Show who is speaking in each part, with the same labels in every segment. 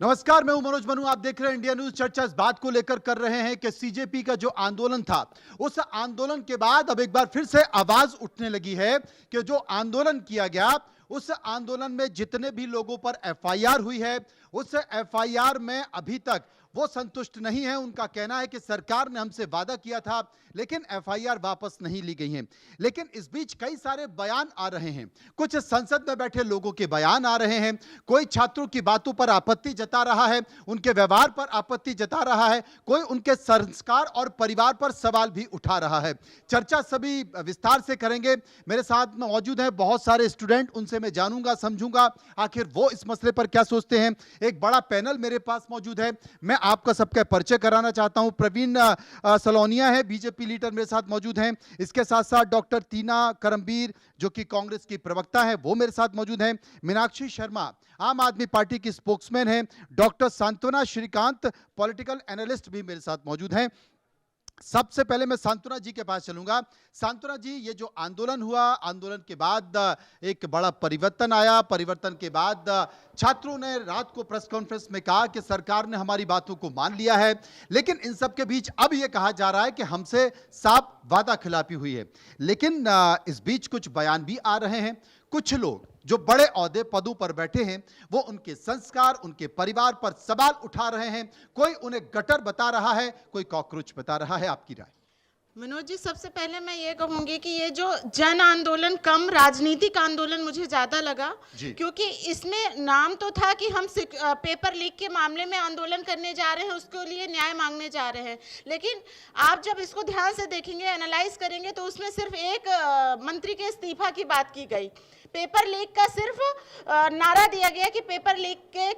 Speaker 1: नमस्कार, मैं हूं मनोज मनु। आप देख रहे हैं इंडिया न्यूज। चर्चा इस बात को लेकर कर रहे हैं कि सीजेपी का जो आंदोलन था, उस आंदोलन के बाद अब एक बार फिर से आवाज उठने लगी है कि जो आंदोलन किया गया, उस आंदोलन में जितने भी लोगों पर एफआईआर हुई है, उस एफआईआर में अभी तक वो संतुष्ट नहीं है। उनका कहना है कि सरकार ने हमसे वादा किया था, लेकिन एफआईआर वापस नहीं ली गई हैं। लेकिन इस बीच कई सारे बयान आ रहे हैं। कुछ संसद में बैठे लोगों के बयान आ रहे हैं। कोई छात्रों की बातों पर आपत्ति जता रहा है, उनके व्यवहार पर आपत्ति जता रहा है। कोई उनके संस्कार और परिवार पर सवाल भी उठा रहा है। चर्चा सभी विस्तार से करेंगे। मेरे साथ में मौजूद हैं बहुत सारे स्टूडेंट, उनसे मैं जानूंगा, समझूंगा आखिर वो इस मसले पर क्या सोचते हैं। एक बड़ा पैनल मेरे पास मौजूद है। मैं आपका सबका परिचय कराना चाहता हूं। प्रवीण सलोनिया है, बीजेपी लीडर, मेरे साथ मौजूद हैं। इसके साथ साथ डॉक्टर टीना करमबीर, जो कि कांग्रेस की प्रवक्ता है, वो मेरे साथ मौजूद हैं। मीनाक्षी शर्मा, आम आदमी पार्टी की स्पोक्समैन है। डॉक्टर सांत्वना श्रीकांत, पॉलिटिकल एनालिस्ट, भी मेरे साथ मौजूद हैं। सबसे पहले मैं सांत्वना जी के पास चलूंगा। सांत्वना जी, ये जो आंदोलन हुआ, आंदोलन के बाद एक बड़ा परिवर्तन आया। परिवर्तन के बाद छात्रों ने रात को प्रेस कॉन्फ्रेंस में कहा कि सरकार ने हमारी बातों को मान लिया है, लेकिन इन सब के बीच अब यह कहा जा रहा है कि हमसे साफ वादा खिलाफी हुई है। लेकिन इस बीच कुछ बयान भी आ रहे हैं। कुछ लोग जो बड़े ओहदे पदों पर बैठे हैं, वो उनके संस्कार, उनके परिवार पर सवाल उठा रहे हैं। कोई उन्हें गटर बता रहा है, कोई कॉकरोच बता रहा है। आपकी राय?
Speaker 2: मनोज जी, सबसे पहले मैं ये कहूंगी कि ये जो जन आंदोलन कम राजनीतिक आंदोलन मुझे ज़्यादा लगा, क्योंकि इसमें नाम तो था कि हम पेपर लीक के मामले में आंदोलन करने जा रहे हैं, उसके लिए न्याय मांगने जा रहे हैं। लेकिन आप जब इसको ध्यान से देखेंगे, एनालाइज करेंगे, तो उसमें सिर्फ एक मंत्री के इस्तीफा की बात की गई। पेपर लीक का सिर्फ नारा दिया गया कि पेपर लीक के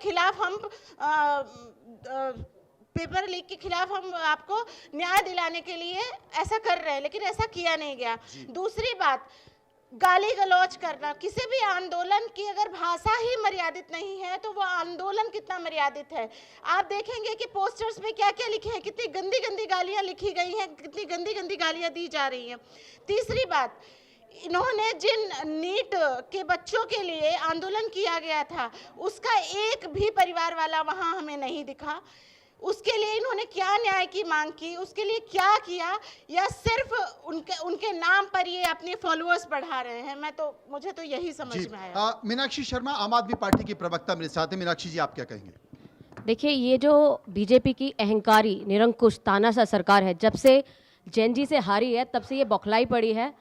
Speaker 2: खिलाफ हम आपको न्याय दिलाने के लिए ऐसा कर रहे हैं, लेकिन ऐसा किया नहीं गया। दूसरी बात, गाली गलौज करना। किसी भी आंदोलन की अगर भाषा ही मर्यादित नहीं है, तो वो आंदोलन कितना मर्यादित है। आप देखेंगे कि पोस्टर्स में क्या क्या लिखे हैं, कितनी गंदी गंदी गालियां लिखी गई हैं, कितनी गंदी गंदी गालियां दी जा रही हैं। तीसरी बात, इन्होंने जिन नीट के बच्चों के लिए आंदोलन किया गया था, उसका एक भी परिवार वाला वहां हमें नहीं दिखा। उसके लिए इन्होंने क्या न्याय की मांग की, उसके लिए क्या किया, या सिर्फ उनके नाम पर ये अपने फॉलोअर्स बढ़ा रहे हैं? मुझे तो यही समझ में आया।
Speaker 1: मीनाक्षी शर्मा, आम आदमी पार्टी की प्रवक्ता, मेरे साथ है। मीनाक्षी जी, आप क्या कहेंगे?
Speaker 3: देखिए, ये जो बीजेपी की अहंकारी निरंकुश तानाशाह सरकार है, जब से जेएनजी से हारी है, तब से ये बौखलाई पड़ी है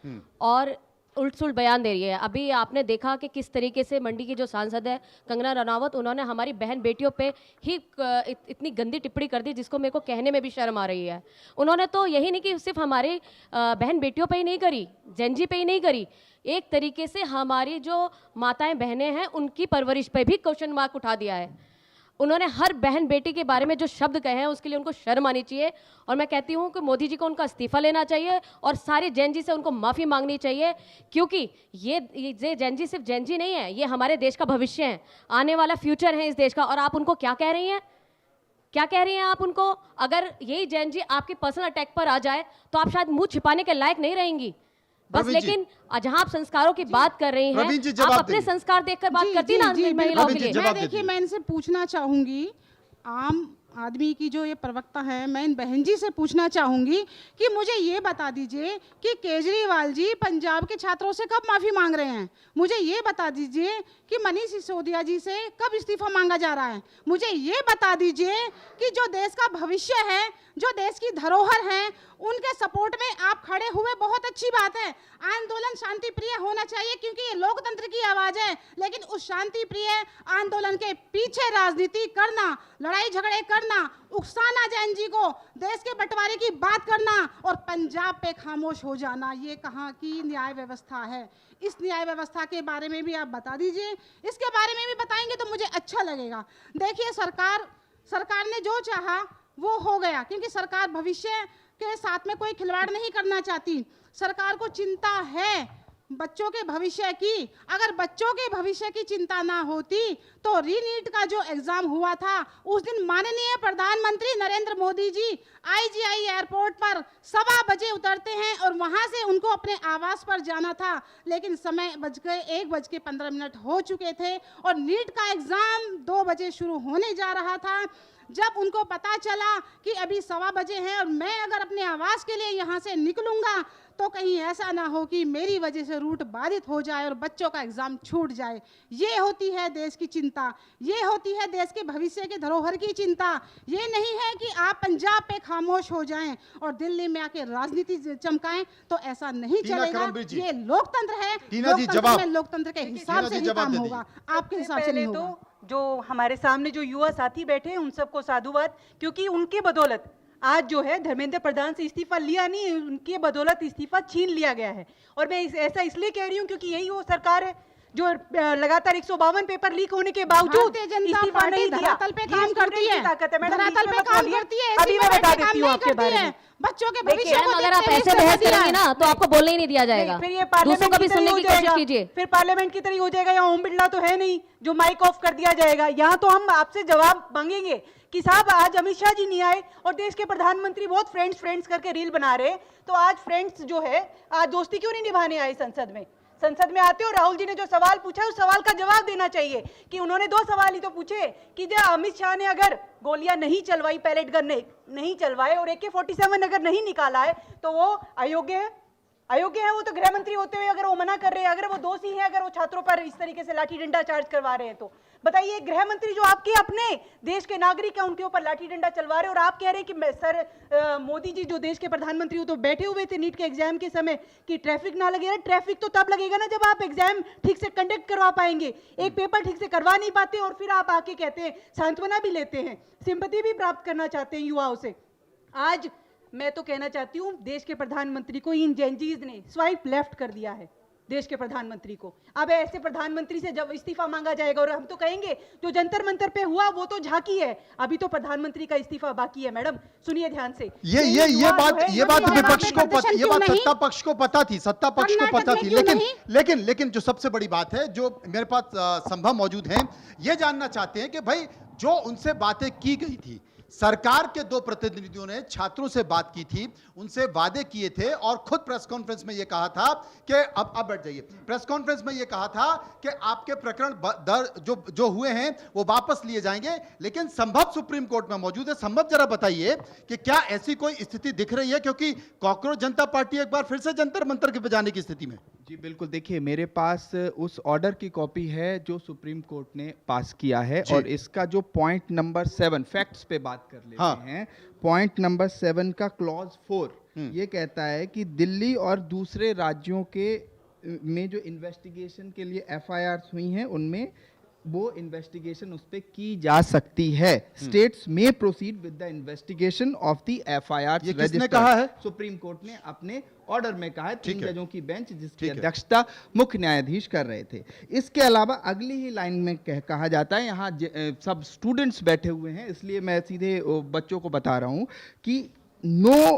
Speaker 3: और उल्ट सुल्ट बयान दे रही है। अभी आपने देखा कि किस तरीके से मंडी की जो सांसद है कंगना रनावत, उन्होंने हमारी बहन बेटियों पे ही इतनी गंदी टिप्पणी कर दी, जिसको मेरे को कहने में भी शर्म आ रही है। उन्होंने तो यही नहीं कि सिर्फ हमारी बहन बेटियों पे ही नहीं करी, जेएनजी पे ही नहीं करी, एक तरीके से हमारी जो माताएं बहनें हैं, उनकी परवरिश पे भी क्वेश्चन मार्क उठा दिया है। उन्होंने हर बहन बेटी के बारे में जो शब्द कहे हैं, उसके लिए उनको शर्म आनी चाहिए। और मैं कहती हूँ कि मोदी जी को उनका इस्तीफा लेना चाहिए और सारे जेएनजी से उनको माफ़ी मांगनी चाहिए, क्योंकि ये जेएनजी सिर्फ जेएनजी नहीं है, ये हमारे देश का भविष्य है, आने वाला फ्यूचर है इस देश का। और आप उनको क्या कह रही हैं, क्या कह रही हैं आप उनको? अगर यही जेएनजी आपके पर्सनल अटैक पर आ जाए, तो आप शायद मुंह छिपाने के लायक नहीं रहेंगी बस। लेकिन जहां आप संस्कारों की बात कर रही हैं, आप अपने संस्कार देखकर बात करती ना महिलाओं के लिए।
Speaker 4: देखिए, मैं इनसे पूछना चाहूंगी, आम आदमी की जो ये प्रवक्ता है, मैं इन बहन जी से पूछना चाहूंगी कि मुझे ये बता दीजिए कि केजरीवाल जी पंजाब के छात्रों से कब माफी मांग रहे हैं। मुझे ये बता दीजिए कि मनीष सिसोदिया जी से कब इस्तीफा मांगा जा रहा है। मुझे ये बता दीजिए कि जो देश का भविष्य है, जो देश की धरोहर है, उनके सपोर्ट में आप खड़े हुए, बहुत अच्छी बात है। आंदोलन शांति प्रिय होना चाहिए, क्योंकि ये लोकतंत्र की आवाज है। लेकिन उस शांति प्रिय आंदोलन के पीछे राजनीति करना, लड़ाई झगड़े करना, उकसाना जेएनजी को, देश के बंटवारे की बात करना और पंजाब पे खामोश हो जाना, ये कहाँ की न्याय व्यवस्था है? इस न्याय व्यवस्था के बारे में भी आप बता दीजिए। इसके बारे में भी बताएंगे तो मुझे अच्छा लगेगा। देखिए, सरकार ने जो चाहा वो हो गया, क्योंकि सरकार भविष्य के साथ में कोई खिलवाड़ नहीं करना चाहती। सरकार को चिंता है बच्चों के भविष्य की, अगर बच्चों के भविष्य की चिंता ना होती तो रीनीट का जो एग्जाम हुआ था उस दिन माननीय प्रधानमंत्री नरेंद्र मोदी जी आईजीआई एयरपोर्ट पर 1:15 बजे उतरते हैं और वहां से उनको अपने आवास पर जाना था, लेकिन समय बज गए 1:15 हो चुके थे और नीट का एग्जाम 2 बजे शुरू होने जा रहा था। जब उनको पता चला कि अभी 1:15 बजे हैं और मैं अगर अपने आवास के लिए यहाँ से निकलूंगा तो कहीं ऐसा ना हो कि मेरी वजह से रूट बाधित हो जाए और बच्चों का एग्जाम छूट जाए। ये होती है देश की चिंता, ये होती है देश के भविष्य के धरोहर की चिंता। ये नहीं है कि आप पंजाब पे खामोश हो जाएं और दिल्ली में आके राजनीति चमकाएं, तो ऐसा नहीं चलेगा। ये लोकतंत्र है, लोकतंत्र में लोकतंत्र के हिसाब से ही काम होगा, आपके हिसाब से नहीं होगा।
Speaker 5: जो हमारे सामने जो युवा साथी बैठे हैं उन सबको साधुवाद, क्योंकि उनके बदौलत आज जो है धर्मेंद्र प्रधान से इस्तीफा लिया नहीं, उनके बदौलत इस्तीफा छीन लिया गया है। और मैं ऐसा इसलिए कह रही हूँ क्योंकि यही वो सरकार है जो लगातार 152 पेपर लीक होने के बावजूद इस्तीफा नहीं दिया।
Speaker 4: धरातल पे काम करती है, धरातल पे काम करती है,
Speaker 5: अभी मैं बता देती हूँ आपके बारे में।
Speaker 4: बच्चों के भविष्य को
Speaker 3: अगर आप ऐसे बहस करेंगे ना तो आपको बोलने ही नहीं दिया जाएगा।
Speaker 5: फिर ये
Speaker 3: दूसरों को भी सुनने की कोशिश कीजिए।
Speaker 5: फिर पार्लियामेंट की तरह हो जाएगा। यहाँ ओम बिरला तो है नहीं जो माइक ऑफ कर दिया जाएगा। यहाँ तो हम आपसे जवाब मांगेंगे कि साहब आज अमित शाह जी नहीं आए और देश के प्रधानमंत्री बहुत फ्रेंड्स करके रील बना रहे, तो आज फ्रेंड्स जो है आज दोस्ती क्यों नहीं निभाने आए संसद में आते हो। राहुल जी ने जो सवाल पूछा उस सवाल का जवाब देना चाहिए कि उन्होंने 2 सवाल ही तो पूछे कि जब अमित शाह ने अगर गोलियां नहीं चलवाई, पैलेट गन नहीं चलवाए और AK-47 अगर नहीं निकाला है तो वो अयोग्य है। वो तो गृह मंत्री होते हुए अगर वो मना कर रहे हैं, अगर वो दोषी है, अगर वो छात्रों पर इस तरीके से लाठी डंडा चार्ज करवा रहे हैं, तो बताइए गृह मंत्री जो आपके अपने देश के नागरिक हैं उनके ऊपर लाठी डंडा चलवा रहे हैं और आप कह रहे हैं कि सर मोदी जी जो देश के प्रधानमंत्री हो तो बैठे हुए थे नीट के एग्जाम के समय कि ट्रैफिक ना लगे। ट्रैफिक तो तब लगेगा ना जब आप एग्जाम ठीक से कंडक्ट करवा पाएंगे। एक पेपर ठीक से करवा नहीं पाते और फिर आप आके कहते हैं, सांत्वना भी लेते हैं, सिंपैथी भी प्राप्त करना चाहते हैं युवाओं से। आज मैं तो कहना चाहती हूं देश के प्रधानमंत्री को इन जेनजीज ने स्वाइप लेफ्ट कर दिया है देश के प्रधानमंत्री को। अब ऐसे प्रधानमंत्री से जब इस्तीफा मांगा जाएगा और हम तो कहेंगे जो जंतर मंतर पे हुआ वो तो झांकी है, अभी तो प्रधानमंत्री का इस्तीफा बाकी है। मैडम सुनिए ध्यान से,
Speaker 1: ये बात विपक्ष को पता, ये बात सत्ता पक्ष को पता थी, सत्ता पक्ष को पता थी, लेकिन जो सबसे बड़ी बात है जो मेरे पास संभव मौजूद है, ये जानना चाहते हैं कि भाई जो उनसे बातें की गई थी, सरकार के 2 प्रतिनिधियों ने छात्रों से बात की थी, उनसे वादे किए थे और खुद प्रेस कॉन्फ्रेंस में यह कहा था कि अब बैठ जाइए, प्रेस कॉन्फ्रेंस में यह कहा था कि आपके प्रकरण जो हुए हैं वो वापस लिए जाएंगे, लेकिन संभव सुप्रीम कोर्ट में मौजूद है। संभव जरा बताइए कि क्या ऐसी कोई स्थिति दिख रही है, क्योंकि कॉकरोच जनता पार्टी एक बार फिर से जंतर मंतर के बजाने की स्थिति में।
Speaker 6: जी बिल्कुल, देखिए मेरे पास उस ऑर्डर की कॉपी है जो सुप्रीम कोर्ट ने पास किया है और इसका जो पॉइंट नंबर 7 फैक्ट्स पे बात कर लेते हैं। पॉइंट नंबर 7 का क्लॉज 4 ये कहता है कि दिल्ली और दूसरे राज्यों के में जो इन्वेस्टिगेशन के लिए FIRs हुई हैं उनमें वो इन्वेस्टिगेशन उस पर की जा सकती है। स्टेट्स में proceed with the investigation of the FIR।
Speaker 1: ये किसने कहा है?
Speaker 6: सुप्रीम कोर्ट ने अपने ऑर्डर में कहा है, 3 जजों की बेंच जिसकी अध्यक्षता मुख्य न्यायाधीश कर रहे थे। इसके अलावा अगली ही लाइन में कहा जाता है, यहाँ सब स्टूडेंट्स बैठे हुए हैं इसलिए मैं सीधे बच्चों को बता रहा हूँ कि no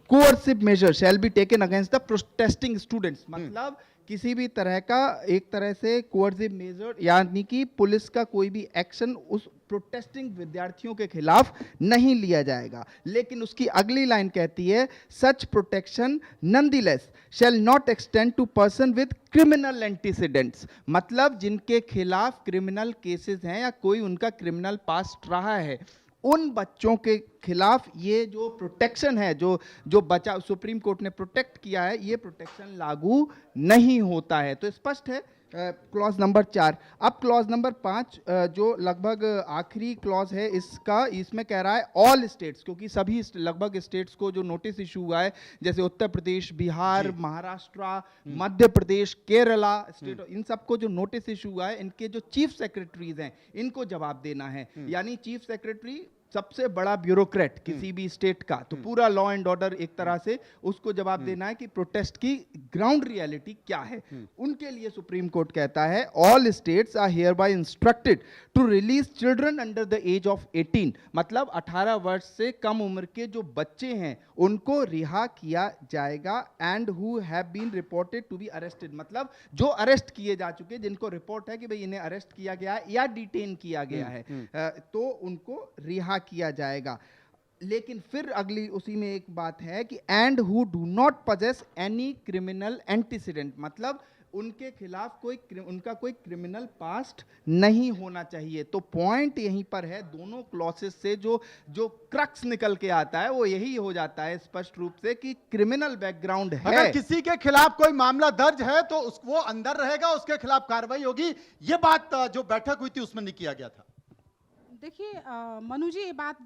Speaker 6: coercive measure shall be taken against the protesting students. मतलब किसी भी तरह का एक तरह से कोअर्सिव मेजर यानी कि पुलिस का कोई भी एक्शन उस प्रोटेस्टिंग विद्यार्थियों के खिलाफ नहीं लिया जाएगा। लेकिन उसकी अगली लाइन कहती है such protection nonetheless shall not extend to person with criminal antecedents. मतलब जिनके खिलाफ क्रिमिनल केसेस हैं या कोई उनका क्रिमिनल पास्ट रहा है, उन बच्चों के खिलाफ ये जो प्रोटेक्शन है जो बचा सुप्रीम कोर्ट ने प्रोटेक्ट किया है, ये प्रोटेक्शन लागू नहीं होता है। तो स्पष्ट है क्लॉज नंबर 4। अब क्लॉज नंबर 5 जो लगभग आखिरी क्लॉज है इसमें कह रहा है ऑल स्टेट्स, क्योंकि सभी लगभग स्टेट्स को जो नोटिस इशू हुआ है जैसे उत्तर प्रदेश, बिहार, महाराष्ट्र, मध्य प्रदेश, केरला स्टेट, इन सबको जो नोटिस इशू हुआ है इनके जो चीफ सेक्रेटरीज हैं इनको जवाब देना है। यानी चीफ सेक्रेटरी सबसे बड़ा ब्यूरोक्रेट किसी भी स्टेट का, तो पूरा लॉ एंड ऑर्डर एक तरह से उसको जवाब देना है कि प्रोटेस्ट की ग्राउंड रियलिटी क्या है। उनके लिए सुप्रीम कोर्ट कहता है all states are hereby instructed to release children under the age of 18, मतलब 18 वर्ष से कम उम्र के जो बच्चे हैं उनको रिहा किया जाएगा, and who have been reported to be arrested, मतलब जो अरेस्ट किए जा चुके, जिनको रिपोर्ट है कि भाई इन्हें अरेस्ट किया गया है या डिटेन किया गया है, तो उनको रिहा किया जाएगा। लेकिन फिर अगली उसी में एक बात है कि and who do not possess any criminal antecedent, मतलब उनके खिलाफ उनका कोई क्रिमिनल पास्ट नहीं होना चाहिए। तो पॉइंट यहीं पर है, दोनों क्लॉसेस से जो क्रक्स निकल के आता है वो यही हो जाता है स्पष्ट रूप से कि क्रिमिनल बैकग्राउंड है।
Speaker 1: अगर किसी के खिलाफ कोई मामला दर्ज है तो वो अंदर रहेगा, उसके खिलाफ कार्रवाई होगी। ये बात जो बैठक हुई थी उसमें नहीं किया गया था।
Speaker 4: देखिए मनु जी, ये बात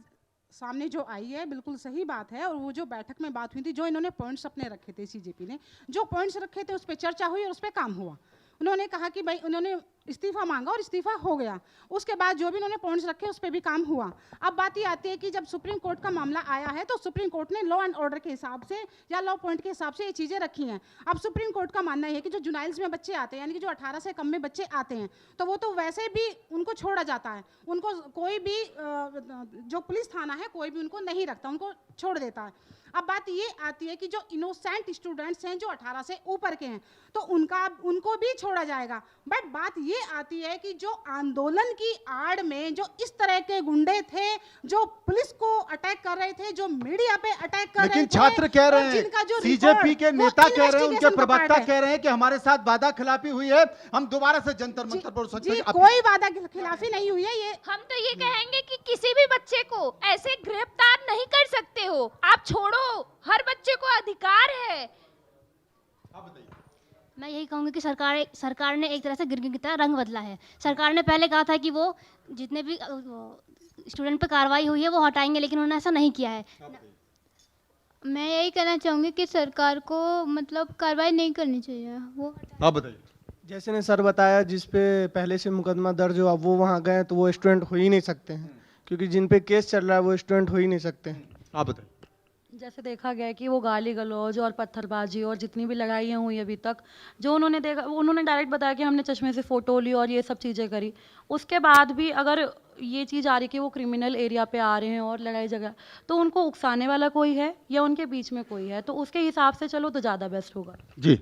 Speaker 4: सामने जो आई है बिल्कुल सही बात है, और वो जो बैठक में बात हुई थी, जो इन्होंने पॉइंट्स अपने रखे थे, सीजेपी ने जो पॉइंट्स रखे थे उस पर चर्चा हुई और उस पर काम हुआ। उन्होंने कहा कि भाई उन्होंने इस्तीफा मांगा और इस्तीफा हो गया। उसके बाद जो भी उन्होंने पॉइंट्स रखे उस पर भी काम हुआ। अब बात ये आती है कि जब सुप्रीम कोर्ट का मामला आया है तो सुप्रीम कोर्ट ने लॉ एंड ऑर्डर के हिसाब से या लॉ पॉइंट के हिसाब से ये चीज़ें रखी हैं। अब सुप्रीम कोर्ट का मानना है कि जो जुनाइल्स में बच्चे आते हैं, यानी कि जो 18 से कम में बच्चे आते हैं, तो वो तो वैसे भी उनको छोड़ा जाता है, उनको कोई भी जो पुलिस थाना है कोई भी उनको नहीं रखता, उनको छोड़ देता है। अब बात ये आती है कि जो इनोसेंट स्टूडेंट्स हैं जो 18 से ऊपर के हैं तो उनको भी छोड़ा जाएगा। बट बात ये आती है कि जो आंदोलन की आड़ में जो इस तरह के गुंडे थे, जो पुलिस को अटैक कर रहे थे, जो मीडिया पे अटैक कर रहे थे,
Speaker 1: लेकिन छात्र कह रहे हैं, सीजेपी के नेता कह रहे हैं, उनके प्रवक्ता कह रहे हैं कि हमारे साथ वादा खिलाफी हुई है, हम दोबारा से जंतर मंतर पर सकते हैं।
Speaker 4: कोई वादा खिलाफी नहीं हुई है। ये
Speaker 7: हम तो ये कहेंगे कि किसी भी बच्चे को ऐसे गिरफ्तार नहीं कर सकते हो, आप छोड़ो, हर बच्चे को अधिकार है।
Speaker 8: मैं यही कहूँगी कि सरकार ने एक तरह से गिरगिट की तरह रंग बदला है। सरकार ने पहले कहा था कि वो जितने भी स्टूडेंट पे कार्रवाई हुई है वो हटाएंगे, लेकिन उन्होंने ऐसा नहीं किया है।
Speaker 7: मैं यही कहना चाहूँगी कि सरकार को मतलब कार्रवाई नहीं करनी चाहिए। वो
Speaker 1: आप बताइए।
Speaker 9: जैसे ने सर बताया, जिस पे पहले से मुकदमा दर्ज हुआ वो वहाँ गए तो वो स्टूडेंट हो ही नहीं सकते हैं, क्योंकि जिन पे केस चल रहा है वो स्टूडेंट हो ही नहीं सकते हैं।
Speaker 1: आप बताइए।
Speaker 10: जैसे देखा गया कि वो गाली गलौज और पत्थरबाजी और जितनी भी लड़ाइयाँ हुई अभी तक, जो उन्होंने देखा, उन्होंने डायरेक्ट बताया कि हमने चश्मे से फ़ोटो ली और ये सब चीज़ें करी। उसके बाद भी अगर ये चीज़ आ रही कि वो क्रिमिनल एरिया पे आ रहे हैं और लड़ाई झगड़ा, तो उनको उकसाने वाला कोई है या उनके बीच में कोई है, तो उसके हिसाब से चलो तो ज़्यादा बेस्ट होगा।
Speaker 1: जी।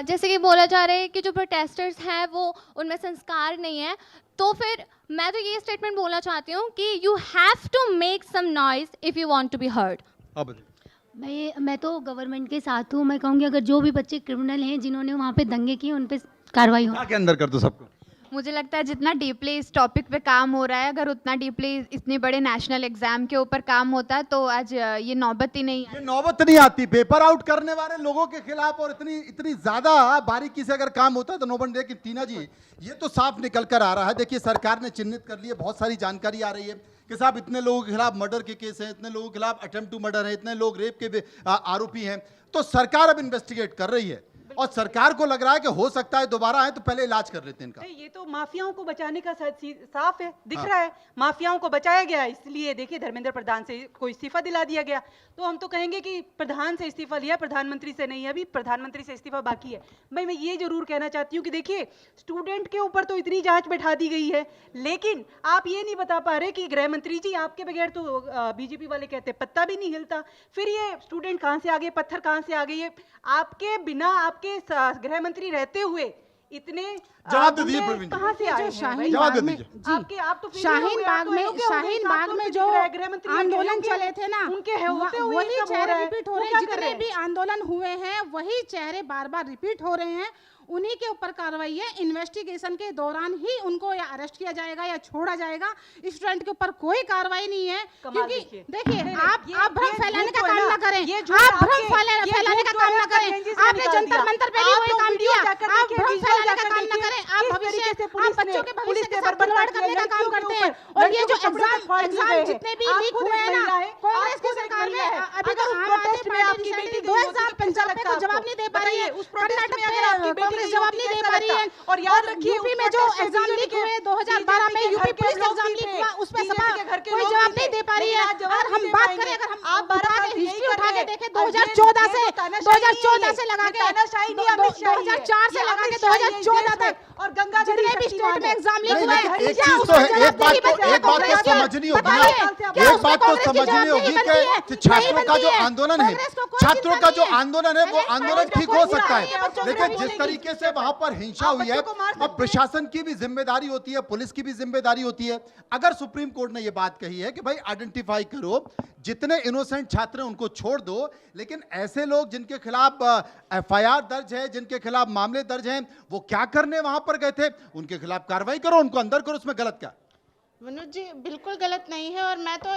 Speaker 7: जैसे कि बोला जा रहा है कि जो प्रोटेस्टर्स हैं वो उनमें संस्कार नहीं है, तो फिर मैं तो ये स्टेटमेंट बोलना चाहती हूँ कि you have to make some noise if you want to be heard.
Speaker 8: मैं तो गवर्नमेंट के साथ हूँ। मैं कहूँगी अगर जो भी बच्चे क्रिमिनल हैं जिन्होंने वहाँ पे दंगे किए उन पे कार्रवाई हो।
Speaker 1: के अंदर कर दो सबको।
Speaker 11: मुझे लगता है जितना डीपली इस टॉपिक पे काम हो रहा है, अगर उतना डीपली इतने बड़े नेशनल एग्जाम के ऊपर काम होता तो आज ये नौबत ही नहीं
Speaker 1: ये नौबत नहीं आती। पेपर आउट करने वाले लोगों के खिलाफ और इतनी ज्यादा बारीकी से अगर काम होता तो नौबत। लेकिन टीना जी, ये तो साफ निकल कर आ रहा है। देखिए, सरकार ने चिन्हित कर लिए, बहुत सारी जानकारी आ रही है कि साहब इतने लोगों के खिलाफ मर्डर के केस हैं, इतने लोगों के खिलाफ अटेम्प्ट टू मर्डर है, इतने लोग रेप के आरोपी हैं। तो सरकार अब इन्वेस्टिगेट कर रही है और सरकार को लग रहा है कि हो सकता है दोबारा आए, तो पहले इलाज कर लेते हैं इनका।
Speaker 5: ये तो माफियाओं को बचाने का साफ है, दिख रहा है। माफियाओं को बचाया गया, इसलिए देखिए धर्मेंद्र प्रधान से कोई इस्तीफा दिला दिया गया। तो हम तो कहेंगे कि प्रधान से इस्तीफा लिया, प्रधानमंत्री से नहीं। अभी प्रधानमंत्री से इस्तीफा बाकी है। भाई मैं ये जरूर कहना चाहती हूँ कि देखिए, स्टूडेंट के ऊपर तो इतनी जांच बैठा दी गई है, लेकिन आप ये नहीं बता पा रहे कि गृह मंत्री जी आपके बगैर तो बीजेपी वाले कहते पत्ता भी नहीं हिलता। फिर ये स्टूडेंट कहाँ से आ गए, पत्थर कहाँ से आ गए? ये आपके बिना, आपके गृह मंत्री रहते हुए इतने
Speaker 1: जवाब दे दीजिए।
Speaker 5: कहाँ से आए?
Speaker 4: शाहीन बाग में जो आंदोलन चले थे ना,
Speaker 5: उनके
Speaker 4: वही चेहरे रिपीट हो रहे हैं। जितने भी आंदोलन हुए हैं वही चेहरे बार बार रिपीट हो रहे हैं। उन्हीं के ऊपर कार्रवाई है। इन्वेस्टिगेशन के दौरान ही उनको या अरेस्ट किया जाएगा या छोड़ा जाएगा। स्टूडेंट के ऊपर कोई कार्रवाई नहीं है, क्योंकि देखिए आप भ्रम फैलाने का काम ना करें। आप भ्रम फैलाने का काम ना करें। आपने जंतर मंतर पे भी वही काम किया। आप भ्रम फैलाने का काम ना करें। आप बच्चों के भविष्य के साथ खिलवाड़ करने का काम करते हैं। और ये जो एग्जाम जितने भी लीक हुए हैं ना, कांग्रेस की सरकार में अभी तो आम आदमी पार्टी 2095 को जवाब नहीं दे पा रही है। कर्नाटक में कांग्रेस जवाब नहीं दे पा रही है। और याद रखिए, यूपी में जो एग्जाम लीक हुए 2012 में, यूपी पुलिस का एग्जाम लीक हुआ, उस पे सपा
Speaker 5: घर के
Speaker 4: कोई
Speaker 5: लोग
Speaker 4: जवाब
Speaker 5: भी
Speaker 4: नहीं
Speaker 5: थे,
Speaker 4: दे पा रही
Speaker 5: लेकिन
Speaker 4: है।
Speaker 5: आज जवाब
Speaker 4: अगर हम
Speaker 5: नहीं दे
Speaker 4: बात
Speaker 5: पाएंगे।
Speaker 4: करें, अगर हम
Speaker 5: आप 12 साल
Speaker 4: हिस्ट्री
Speaker 5: यही
Speaker 4: उठा
Speaker 5: कर
Speaker 4: के
Speaker 5: रहे
Speaker 4: देखें,
Speaker 5: हैं। और
Speaker 4: 2014 से
Speaker 5: ये तो तानाशाही
Speaker 4: 2014 से लगा
Speaker 5: ये
Speaker 4: के
Speaker 5: तानाशाही नहीं, अमितशाही है।
Speaker 4: 2004 से
Speaker 5: ये
Speaker 4: लगा के
Speaker 5: अमितशाही है इस
Speaker 4: 2014
Speaker 5: देश में।
Speaker 4: तक
Speaker 5: और गंगाधर
Speaker 4: जितने भी स्टेट में एग्जाम लिख
Speaker 1: नहीं,
Speaker 4: हुआ
Speaker 1: लेकिन
Speaker 4: है,
Speaker 1: एक
Speaker 4: क्या
Speaker 1: चीज
Speaker 4: उसका
Speaker 1: तो है,
Speaker 4: जवाब
Speaker 1: एक बात
Speaker 4: नहीं
Speaker 1: तो
Speaker 4: बनती है कांग्रेस की?
Speaker 1: समझनी होगी ना,
Speaker 4: बताइए, क्या
Speaker 1: एक
Speaker 4: उसको
Speaker 1: बात तो
Speaker 4: कांग्रेस की
Speaker 1: समझनी
Speaker 4: जवाब
Speaker 1: होगी
Speaker 4: नहीं बनती है?
Speaker 1: कि छात्रों
Speaker 4: नहीं
Speaker 1: का जो
Speaker 4: बनती है।
Speaker 1: आंदोलन है,
Speaker 4: कांग्रेस को कोई
Speaker 1: छात्रों
Speaker 4: चिंता
Speaker 1: का जो
Speaker 4: नहीं है।
Speaker 1: आंदोलन है वो
Speaker 4: अरे
Speaker 1: आंदोलन
Speaker 4: कांग्रेस को
Speaker 1: ठीक
Speaker 4: कोई
Speaker 1: हो
Speaker 4: चिंता
Speaker 1: सकता
Speaker 4: नहीं है,
Speaker 1: है,
Speaker 4: बच्चों को
Speaker 1: लेकिन
Speaker 4: बोलेगी।
Speaker 1: जिस तरीके से वहां पर हिंसा हुई है,
Speaker 5: बच्चों को मार
Speaker 1: अब प्रशासन की भी जिम्मेदारी होती है, पुलिस की भी जिम्मेदारी होती है। अगर सुप्रीम कोर्ट ने ये बात कही है कि भाई आइडेंटिफाई करो, जितने इनोसेंट छात्र हैं उनको छोड़ दो, लेकिन ऐसे लोग जिनके खिलाफ एफआईआर दर्ज है, जिनके खिलाफ मामले दर्ज हैं, वो क्या करने वहां पर गए थे, उनके खिलाफ कार्रवाई करो, उनको अंदर करो, उसमें गलत क्या?
Speaker 2: मनोज जी बिल्कुल गलत नहीं है। और मैं तो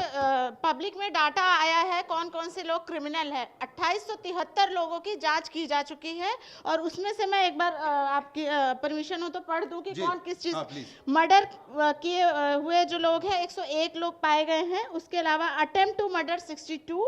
Speaker 2: पब्लिक में डाटा आया है कौन कौन से लोग क्रिमिनल है। 2873 लोगों की जांच की जा चुकी है, और उसमें से मैं एक बार आपकी परमिशन हो तो पढ़ दूं कि कौन किस चीज मर्डर किए हुए जो लोग हैं 101 लोग पाए गए हैं। उसके अलावा अटेम्प्ट टू मर्डर 62,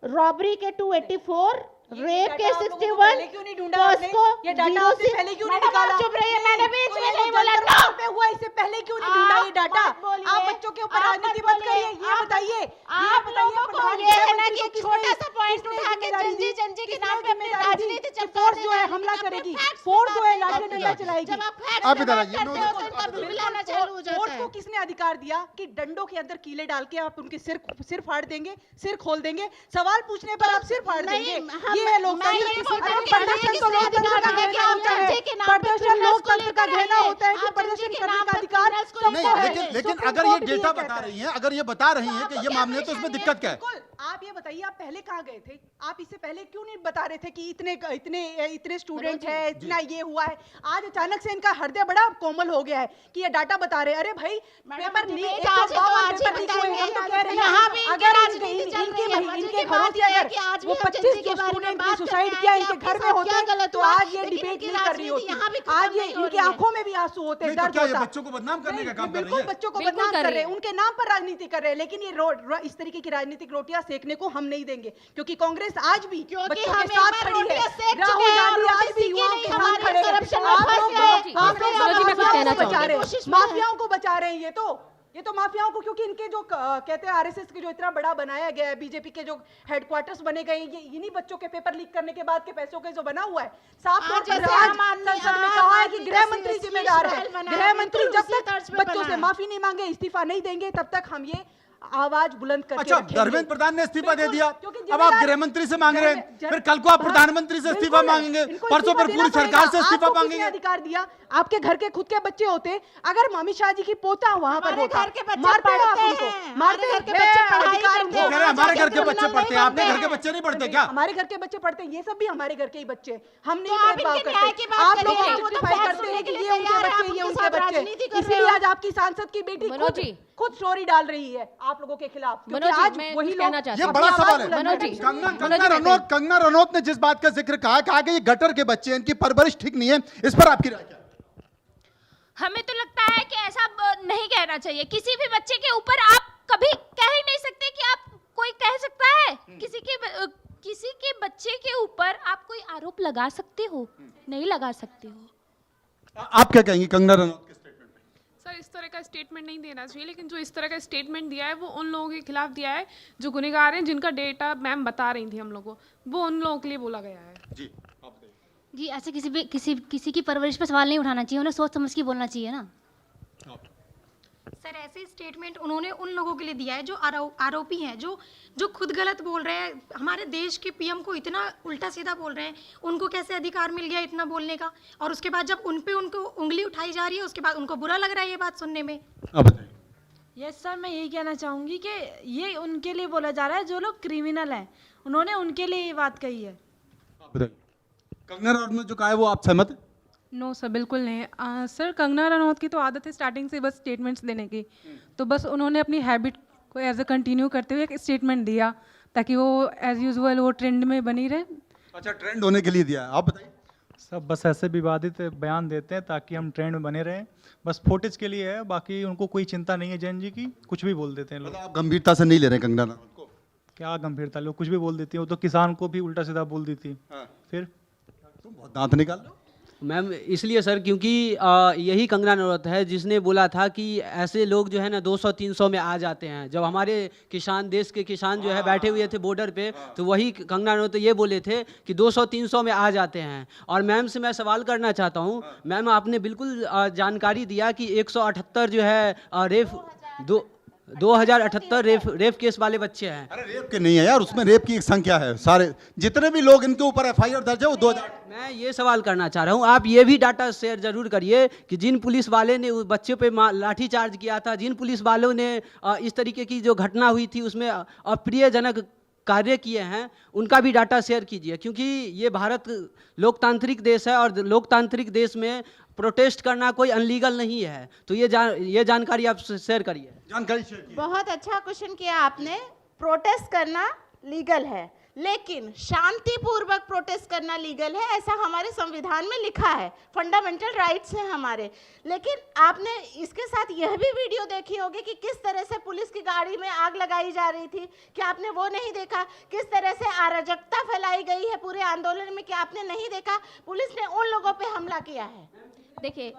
Speaker 2: रॉबरी के 284, रेप के 61,
Speaker 5: क्यों नहीं ढूंढा आपने? ये डाटा आपसे पहले क्यों नहीं निकाला?
Speaker 2: चुप रहिए, मैंने बीच में नहीं बोला
Speaker 5: जंतर मंतर पे हुआ, इससे पहले क्यों नहीं ढूंढा ये डाटा? आप बच्चों के ऊपर राजनीति मत करिए, ये बताइए।
Speaker 2: आप लोगों को ये है ना कि छोटा सा पॉइंट उठा के जंजी के नाम पे अपनी राजनीति चमका
Speaker 5: फोर्स जो है हमला करेगी, फोर्स जो है लाठी डंडा चलाएगी।
Speaker 2: जब आप फैक्ट्स
Speaker 1: आप
Speaker 2: पे
Speaker 1: इधर
Speaker 2: बात
Speaker 1: आइए,
Speaker 2: करते हो तो इनका बिलबिलाना चालू हो जाता
Speaker 5: फोर्स
Speaker 2: है।
Speaker 5: को किसने अधिकार दिया कि डंडों के अंदर कीले डाल के आप उनके सिर फाड़ देंगे, सिर खोल देंगे? सवाल पूछने पर आप सिर फाड़ देंगे? ये है लोकतंत्र। प्रदर्शन तो लोकतंत्र का गहना होता है, प्रदर्शन लोकतंत्र का गहना होता है कि प्रदर्शन करने का अधिकार सबको
Speaker 1: नहीं,
Speaker 5: है।
Speaker 1: लेकिन
Speaker 5: सुप्रीम
Speaker 1: अगर
Speaker 5: कोर्ट
Speaker 1: ये
Speaker 5: भी
Speaker 1: डेटा
Speaker 5: कहता
Speaker 1: बता
Speaker 5: है।
Speaker 1: रही हैं, अगर ये बता रही हैं कि ये मामले तो इसमें दिक्कत क्या है?
Speaker 5: बिल्कुल। आप ये बताइए, आप पहले कहाँ गए थे? आप इससे पहले क्यों नहीं बता रहे थे कि इतने स्टूडेंट है, इतना ये हुआ है? आज अचानक से इनका हृदय बड़ा कोमल हो गया है कि ये डाटा बता रहे। अरे भाई, पेपर लीक,
Speaker 2: डिबेट आज है तो आज ही
Speaker 5: पेपर लीक हुए हैं, हम तो कह रहे
Speaker 2: यहाँ भी
Speaker 5: हैं
Speaker 2: इनकी
Speaker 5: अगर
Speaker 2: राजनीति चल रही है। मजे
Speaker 5: इनके
Speaker 2: की
Speaker 5: घरों
Speaker 2: बात
Speaker 5: से
Speaker 2: यह है
Speaker 5: अगर
Speaker 2: कि आज
Speaker 5: वो
Speaker 2: भी हम
Speaker 5: 25
Speaker 2: जंजी
Speaker 5: जो
Speaker 2: के बारे में
Speaker 5: स्टूडेंट ने
Speaker 2: बात
Speaker 5: सुसाइड
Speaker 2: कर
Speaker 5: किया
Speaker 2: रहे हैं
Speaker 5: इनके
Speaker 2: कि
Speaker 5: घर में
Speaker 2: आपके साथ
Speaker 5: होते
Speaker 2: क्या गलत
Speaker 5: तो
Speaker 2: हुआ,
Speaker 5: आज ये
Speaker 2: लेकिन
Speaker 5: डिबेट
Speaker 2: इनकी
Speaker 5: नहीं कर रही
Speaker 2: राजनीति यहाँ भी
Speaker 5: होती।
Speaker 2: खत्म
Speaker 5: आज ये
Speaker 2: नहीं हो
Speaker 5: इनकी
Speaker 2: रही है।
Speaker 5: आंखों में भी आंसू होते,
Speaker 1: नहीं, तो
Speaker 5: दर्द
Speaker 1: क्या ये
Speaker 5: होता।
Speaker 1: बच्चों को बदनाम करने का काम कर रही
Speaker 5: बिल्कुल
Speaker 1: है?
Speaker 5: बच्चों को
Speaker 3: बिल्कुल
Speaker 5: बदनाम
Speaker 3: कर
Speaker 5: कर
Speaker 3: रही
Speaker 5: रहे
Speaker 3: है।
Speaker 5: हैं, उनके नाम पर राजनीति कर रहे हैं। लेकिन ये इस तरीके की राजनीतिक रोटियां सेकने को हम नहीं देंगे, क्योंकि कांग्रेस आज भी
Speaker 2: क्योंकि
Speaker 5: बच्चों
Speaker 2: हम
Speaker 5: के
Speaker 2: एक
Speaker 5: साथ
Speaker 2: बार
Speaker 5: खड़ी है।
Speaker 2: रोटियां सेक चुके
Speaker 5: राहुल
Speaker 2: हैं और
Speaker 5: गांधी आज
Speaker 2: रोटी
Speaker 5: भी
Speaker 2: सीखी
Speaker 5: युवाओं
Speaker 2: नहीं,
Speaker 5: के साथ
Speaker 2: हमारे
Speaker 5: खड़े हैं।
Speaker 2: करप्शन में
Speaker 5: आप
Speaker 2: फंस
Speaker 5: लोग
Speaker 2: गए।
Speaker 5: आप लोग
Speaker 3: मनोज जी, मैं कुछ कहना
Speaker 5: माफियाओं को बचा रहे हैं,
Speaker 2: कोशिश में है।
Speaker 5: माफियाओं को बचा रहे हैं। ये तो माफियाओं को, क्योंकि इनके जो कहते हैं आरएसएस के जो इतना बड़ा बनाया गया है, बीजेपी के जो हेडक्वार्टर्स बने गए, ये इन्हीं बच्चों के पेपर लीक करने के बाद के पैसों के जो बना हुआ है। साफ तौर पर
Speaker 2: जैसे
Speaker 5: आज
Speaker 2: आम आदमी-
Speaker 5: संसद में
Speaker 2: आम
Speaker 5: कहा है कि
Speaker 2: आदमी
Speaker 5: गृह
Speaker 2: का
Speaker 5: मंत्री
Speaker 2: शीश
Speaker 5: जिम्मेदार है।
Speaker 2: महल बना
Speaker 5: गृह
Speaker 2: है,
Speaker 5: मंत्री
Speaker 2: बिल्कुल
Speaker 5: जब
Speaker 2: उसी
Speaker 5: तक
Speaker 2: तर्ज पे
Speaker 5: बच्चों
Speaker 2: बना
Speaker 5: से
Speaker 2: है।
Speaker 5: माफी नहीं मांगे, इस्तीफा नहीं देंगे, तब तक हम ये आवाज बुलंद करके
Speaker 1: अच्छा,
Speaker 5: रखेंगे।
Speaker 1: धर्मेंद्र प्रधान ने इस्तीफा दे
Speaker 5: बिल्कुल,
Speaker 1: दिया,
Speaker 5: क्योंकि
Speaker 1: अब आप
Speaker 5: जिम्मेदार-
Speaker 1: गृह मंत्री से मांग रहे हैं,
Speaker 5: जन-
Speaker 1: फिर कल को आप
Speaker 5: हाँ,
Speaker 1: प्रधानमंत्री से इस्तीफा
Speaker 5: बिल्कुल है।
Speaker 1: मांगेंगे,
Speaker 5: इनको
Speaker 1: परसों
Speaker 5: इस्तीफा
Speaker 1: फिर
Speaker 5: देना
Speaker 1: पूरी सरकार से
Speaker 5: पड़ेगा।
Speaker 1: इस्तीफा
Speaker 5: आपको किसने
Speaker 1: मांगेंगे।
Speaker 5: अधिकार दिया? आपके घर के खुद के बच्चे होते, अगर अमित शाह जी की पोता वहां पर
Speaker 2: हमारे
Speaker 5: होता,
Speaker 2: घर के बच्चे
Speaker 5: मारते आप
Speaker 2: पढ़ते
Speaker 5: उनको,
Speaker 2: हैं,
Speaker 5: मारते
Speaker 2: हमारे घर के
Speaker 5: हैं,
Speaker 2: बच्चे पढ़ाई
Speaker 5: अधिकार
Speaker 2: करते
Speaker 5: उनको।
Speaker 1: वो कह रहे हैं हमारे घर के
Speaker 2: क्रिमिनल
Speaker 1: बच्चे
Speaker 2: नहीं
Speaker 1: पढ़ते हैं, आपके
Speaker 2: बनते
Speaker 1: घर के
Speaker 2: हैं।
Speaker 1: बच्चे नहीं पढ़ते क्या?
Speaker 5: हमारे घर के बच्चे पढ़ते हैं, ये सब भी हमारे घर के ही बच्चे। हम नहीं
Speaker 2: तो आप
Speaker 5: भेदभाव
Speaker 2: इनके न्याय की
Speaker 5: करते।
Speaker 2: बात
Speaker 5: आप लोग
Speaker 2: करिए, वो तो
Speaker 5: जस्टिफाई
Speaker 2: फैक्ट
Speaker 5: करते हैं
Speaker 2: सुनने
Speaker 5: कि
Speaker 2: के लिए
Speaker 5: ये उनके
Speaker 2: तैयार है,
Speaker 5: बच्चे,
Speaker 2: आप
Speaker 5: ये
Speaker 2: उनके
Speaker 5: उनके
Speaker 2: साथ
Speaker 5: बच्चे।
Speaker 2: राजनीति कर रहे
Speaker 5: इसीलिए
Speaker 2: हो।
Speaker 5: आज आपकी सांसद की बेटी
Speaker 3: मनोज जी।
Speaker 5: खुद स्टोरी डाल रही है आप लोगों के खिलाफ, क्योंकि
Speaker 3: मनोज जी,
Speaker 5: आज
Speaker 3: मैं
Speaker 5: वही
Speaker 3: कुछ कहना
Speaker 5: लोग
Speaker 3: चाहती
Speaker 1: ये
Speaker 3: हूँ।
Speaker 1: बड़ा
Speaker 5: अपनी
Speaker 1: सवाल
Speaker 5: आवाज
Speaker 1: है।
Speaker 5: बुलंद
Speaker 3: मनोज जी,
Speaker 5: करेंगे।
Speaker 1: कंगना रनौत ने जिस बात का जिक्र कहा कि ये गटर के बच्चे हैं, इनकी परवरिश ठीक नहीं है, इस पर आपकी राय क्या?
Speaker 12: हमें तो लगता है कि ऐसा नहीं कहना चाहिए। किसी भी बच्चे के ऊपर आप कभी कह ही नहीं सकते कि आप कोई कह सकता है किसी के बच्चे के ऊपर आप कोई आरोप लगा सकते हो? नहीं लगा सकते हो।
Speaker 1: आप क्या कहेंगी कंगना रनौत के स्टेटमेंट में?
Speaker 13: सर, इस तरह का स्टेटमेंट नहीं देना चाहिए, लेकिन जो इस तरह का स्टेटमेंट दिया है वो उन लोगों के खिलाफ दिया है जो गुनहगार हैं, जिनका डेटा मैम बता रही थी हम लोग को, वो उन लोगों के लिए बोला गया है।
Speaker 1: जी
Speaker 8: जी ऐसे किसी की परवरिश पर सवाल नहीं उठाना चाहिए, उन्हें सोच समझ के बोलना चाहिए ना।
Speaker 14: सर ऐसे स्टेटमेंट उन्होंने उन लोगों के लिए दिया है जो आरोपी हैं, जो खुद गलत बोल रहे हैं। हमारे देश के पीएम को इतना उल्टा सीधा बोल रहे हैं, उनको कैसे अधिकार मिल गया इतना बोलने का? और उसके बाद जब उनको उंगली उठाई जा रही है, उसके बाद उनको बुरा लग रहा है ये बात सुनने में।
Speaker 10: यस सर, मैं यही कहना चाहूँगी कि ये उनके लिए बोला जा रहा है जो लोग क्रिमिनल हैं, उन्होंने उनके लिए ये बात कही है।
Speaker 1: कंगना रनौत ने जो कहा है वो आप सहमत हैं?
Speaker 13: नो सर, बिल्कुल नहीं। सर, कंगना रनौत की तो आदत है स्टार्टिंग से बस स्टेटमेंट्स देने की, तो बस उन्होंने अपनी हैबिट को एज अ कंटिन्यू करते हुए एक स्टेटमेंट दिया ताकि वो एज यूजुअल वो ट्रेंड में बनी रहे।
Speaker 1: अच्छा, ट्रेंड होने के लिए दिया है, आप बताइए।
Speaker 15: सब बस ऐसे विवादित बयान देते हैं ताकि हम ट्रेंड में बने रहें, बस फोटेज के लिए है, बाकी उनको कोई चिंता नहीं है जैन जी की, कुछ भी बोल देते हैं लोग।
Speaker 1: आप गंभीरता से नहीं ले रहे कंगना रनौत को?
Speaker 15: क्या गंभीरता, लोग कुछ भी बोल देती है, वो तो किसान को भी उल्टा सीधा बोल देती है। फिर
Speaker 1: तुम बहुत दांत निकाल लो।
Speaker 16: मैम इसलिए सर क्योंकि यही कंगना रनौत है जिसने बोला था कि ऐसे लोग जो है ना 200-300 में आ जाते हैं। जब हमारे किसान, देश के किसान जो है बैठे हुए थे बॉर्डर पे, तो वही कंगना रनौत ये बोले थे कि 200-300 में आ जाते हैं। और मैम से मैं सवाल करना चाहता हूँ, मैम आपने बिल्कुल जानकारी दिया कि 178 जो है रेप 2078 रेप केस वाले बच्चे हैं।
Speaker 1: अरे रेप के नहीं है यार, उसमें रेप की एक संख्या है। सारे जितने भी लोग इनके ऊपर FIR दर्ज है वो 2000।
Speaker 16: मैं ये सवाल करना चाह रहा हूँ, आप ये भी डाटा शेयर जरूर करिए कि जिन पुलिस वाले ने उस बच्चे पे लाठी चार्ज किया था, जिन पुलिस वालों ने इस तरीके की जो घटना हुई थी उसमें अप्रियजनक कार्य किए हैं, उनका भी डाटा शेयर कीजिए। क्योंकि ये भारत लोकतांत्रिक देश है और लोकतांत्रिक देश में प्रोटेस्ट करना कोई अनलीगल नहीं है। तो ये जानकारी आप शेयर करिए।
Speaker 1: जानकारी शेयर कीजिए।
Speaker 2: बहुत अच्छा क्वेश्चन किया आपने। प्रोटेस्ट करना लीगल है, लेकिन शांतिपूर्वक प्रोटेस्ट करना लीगल है, ऐसा हमारे संविधान में लिखा है। फंडामेंटल राइट्स हैं हमारे। लेकिन आपने इसके साथ यह भी वीडियो देखी होगी कि किस तरह से पुलिस की गाड़ी में आग लगाई जा रही थी। क्या आपने वो नहीं देखा? किस तरह से अराजकता फैलाई गई है पूरे आंदोलन में, क्या आपने नहीं देखा? पुलिस ने उन लोगों पे हमला किया है।
Speaker 3: देखिए,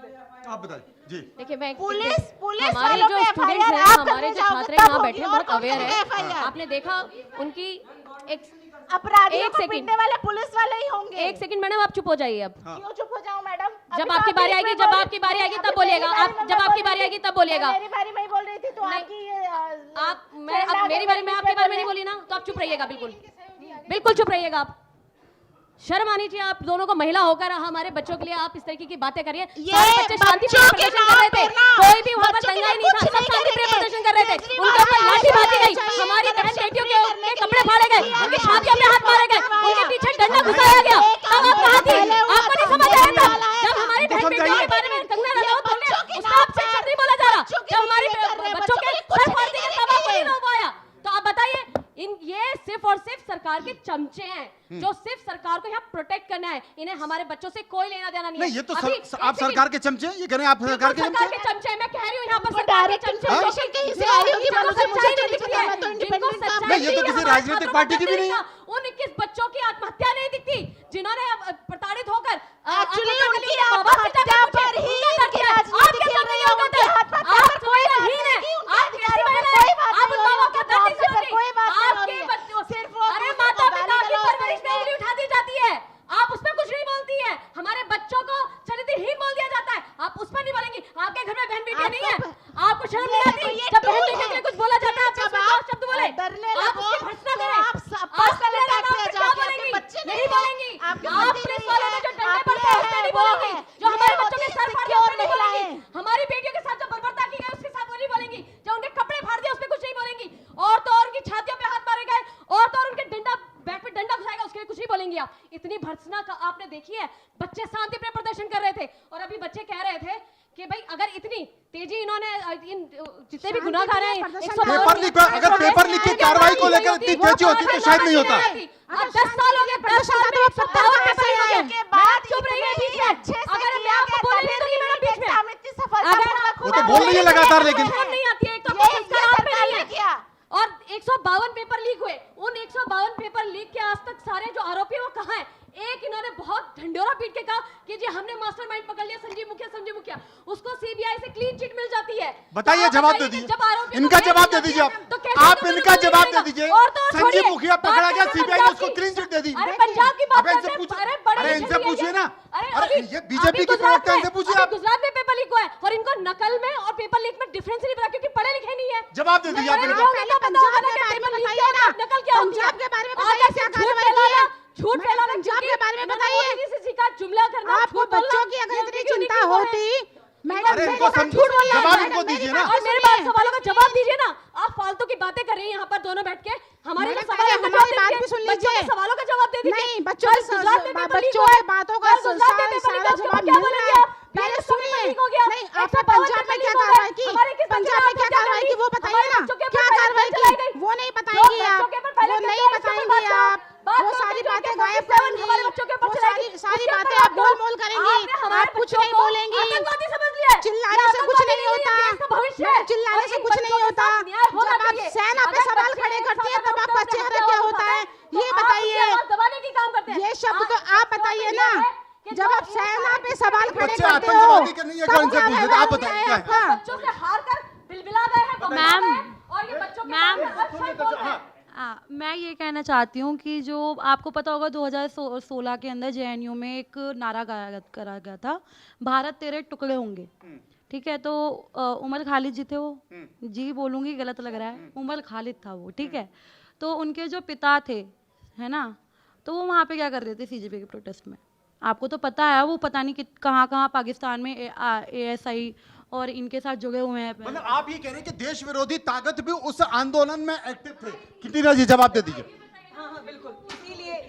Speaker 1: आप बताइए जी।
Speaker 3: देखिए मैं
Speaker 2: पुलिस
Speaker 3: हमारे जो स्टूडेंट्स हैं, हमारे जो छात्र हैं यहाँ बैठे हैं, बहुत अवेयर है। आपने देखा उनकी
Speaker 2: अपराधियों को पीटने वाले पुलिस वाले ही होंगे।
Speaker 3: एक सेकंड मैडम, आप चुप हो जाइए अब।
Speaker 2: क्यों चुप हो जाऊं मैडम?
Speaker 3: जब आपकी बारी आएगी, जब आपकी बारी आएगी तब बोलिएगा। आप जब आपकी बारी आएगी तब बोलिएगा।
Speaker 2: मेरी बारी में ही बोल रही थी तो आपकी
Speaker 3: आप अब मेरी बारी में आपकी बारी में नहीं बोली ना, तो आप चुप रहिएगा। बिल्कुल चुप रहिएगा। आप शर्म आनी चाहिए आप दोनों को। महिला होकर हमारे बच्चों के लिए आप इस तरीके की बातें करिए। बच्चे शांति प्रदर्शन कर रहे थे, कोई भी वहाँ पर दंगा ही नहीं था, सब शांति प्रदर्शन कर रहे थे। उनके ऊपर लाठी भाती गई, हमारी बहन बेटियों के कपड़े फाड़े गए, उनकी छातियों में हाथ मारे गए, उनके पीछे डंडा घुसाया गया। तब आप कहाँ थी? आपको नहीं समझ आया था जब हमारी बहन बेटियों के बारे में कंगना रनौत बोले, उसका आपसे शब्द नहीं बोला जा रहा। जब हमारे बच्चों के सर फाड़ दिए तब आपको नहीं रोक आया। तो आप बताइए, ये सिर्फ और सिर्फ सरकार के चमचे हैं जो सिर्फ सरकार को यहाँ प्रोटेक्ट करना है। इन्हें हमारे बच्चों से कोई लेना देना नहीं है।
Speaker 1: ये तो आप सरकार के चमचे हैं, ये कह रहे हैं आप सरकार के
Speaker 3: चमचे हैं। मैं कह रही हूँ यहाँ पर सरकार के चमचे हैं।
Speaker 1: ये तो किसी राजनीतिक पार्टी की भी नहीं है।
Speaker 3: उन 21 बच्चों की आत्महत्या नहीं दिखती जिन्होंने प्रताड़ित होकर
Speaker 2: उनकी आत्महत्या पर ही
Speaker 3: उठा दी जाती है, आप उसमें कुछ नहीं बोलती है। हमारे बच्चों को चरित्रहीन बोल दिया जाता है, आप उस पर नहीं बोलेंगी। आपके घर में बहन बेटियां नहीं है, आपको शर्म नहीं आती? जब बहन बेटियों के लिए कुछ बोला जाता है आप शब्द बोले, आप उसकी भर्त्सना करें। नहीं बोलेंगी। आप पुलिस वालों ने जो डंडे पड़ते हैं उसमें नहीं बोलेंगी। जो हमारे बच्चों के सर फाड़ दिए नहीं बोलेंगी। हमारी बेटियों के साथ जो बर्बरता की गई उसके साथ वो नहीं बोलेंगी। जो उनके कपड़े फाड़ दिए उसमें कुछ नहीं बोलेंगी। और तो और उनकी छातियों पे हाथ मारे गए, और तो और उनके बैक पे डंडा घुसाएगा उसके लिए कुछ नहीं बोलेंगी आप। इतनी भर्त्सना का आपने देखी है? बच्चे शांति पे प्रदर्शन कर रहे थे और अभी बच्चे कह रहे थे कि भाई अगर इतनी तेजी इन्होंने जितने भी गुनाहगार हैं
Speaker 1: अगर पेपर लीक की कार्रवाई को लेकर इतनी तेजी होती तो शायद नहीं होता।
Speaker 3: 10 साल हो गए, 10 साल में 57 पेपर लीक हो गए। आप चुप रहिए बीच में। अगर मैं आपको बोलने दूंगी मैडम बीच में,
Speaker 1: वो तो बोल रही है लगातार, लेकिन
Speaker 3: नहीं आती है। एक तो संस्कार आप पे नहीं है। और 152 पेपर लीक हुए। उन 152 पेपर लीक के आज तक सारे जो आरोपी हैं वो कहाँ हैं? एक इन्होंने बहुत ढंढोरा पीट के कहा कि जी हमने मास्टरमाइंड पकड़ लिया, संजीव मुखिया। उसको सीबीआई से क्लीन चिट मिल जाती है।
Speaker 1: बताइए, जवाब दे दीजिए। इनका जवाब दे दीजिए आप इनका जवाब दे दीजिए। संजीव मुखिया पकड़ा गया, सीबीआई ने उसको क्लीन चिट दे दी।
Speaker 3: अरे पंजाब की बात
Speaker 1: करते हैं, अरे इनसे पूछिए ना। अरे ये बीजेपी की प्रवक्ता, इनसे पूछिए आप।
Speaker 3: गुजरात में पेपर लीक हुआ है और इनको नकल में और पेपर लीक में डिफरेंस नहीं पता क्योंकि पढ़े लिखे नहीं है।
Speaker 1: जवाब दे दीजिए आप।
Speaker 3: पंजाब के बारे में बताइए ना, नकल क्या होती है?
Speaker 4: पंजाब के बारे में बताइए, क्या कार्रवाई की है?
Speaker 3: झूठ फैलाना,
Speaker 4: पंजाब के बारे में बताइए।
Speaker 3: किसी का जुमला करना,
Speaker 4: आपको बच्चों की अगर इतनी चिंता होती,
Speaker 1: जवाब इनको दीजिए ना।
Speaker 3: और मेरे पास सवालों का जवाब दीजिए ना। आप फालतू की बातें कर रही हैं यहाँ पर दोनों बैठ के। हमारे
Speaker 4: हमारी बात भी सुन लीजिए।
Speaker 3: सवालों का जवाब दे दीजिए।
Speaker 4: नहीं, बच्चों की बातों का सारा जवाब मिल रहा है। पहले सुनिए। नहीं, आपने पंजाब में क्या कार्रवाई की? पंजाब में क्या कार्रवाई की वो बताइए ना। क्या कार्रवाई की वो नहीं बताएंगी आप, वो नहीं बताएंगी आप। वो सारी बातें गायब करेंगी, वो सारी बातें आप गोल मोल करेंगी, आप कुछ नहीं बोलेंगी। चिल्लाने से कुछ नहीं होता, चिल्लाने से कुछ नहीं होता। जब आप सेना पे सवाल खड़े करती है तब आपका चेहरा क्या होता है ये बताइए। ये शब्द तो आप बताइए ना, जब आप सेना पे सवाल खड़े
Speaker 1: बच्चे
Speaker 4: करते हो
Speaker 1: आतंकवादी के नहीं है, कौन से पूछ रहे? आप बताइए क्या है?
Speaker 12: बच्चों से हार कर बिलबिला गए हैं,
Speaker 10: मैम,
Speaker 12: और ये बच्चों के
Speaker 10: मैम,
Speaker 12: बारे में हर शय बोल रहे हैं।
Speaker 10: मैं ये कहना चाहती हूँ कि जो आपको पता होगा 2016 के अंदर जेएनयू में एक नारा करा गया था, भारत तेरे टुकड़े होंगे। ठीक है, तो उमर खालिद जी थे वो, जी बोलूँगी गलत लग रहा है, उमर खालिद था वो। ठीक है, तो उनके जो पिता थे, है ना, तो वो वहाँ पे क्या कर रहे थे सीजेपी के प्रोटेस्ट में, आपको तो पता है, वो पता नहीं कहाँ कहाँ पाकिस्तान में ASI और इनके साथ जुड़े हुए हैं।
Speaker 1: मतलब आप ये कह रहे हैं कि देश विरोधी ताकत भी उस आंदोलन में एक्टिव थे? कितनी जी जवाब दे दीजिए।
Speaker 5: हाँ बिल्कुल,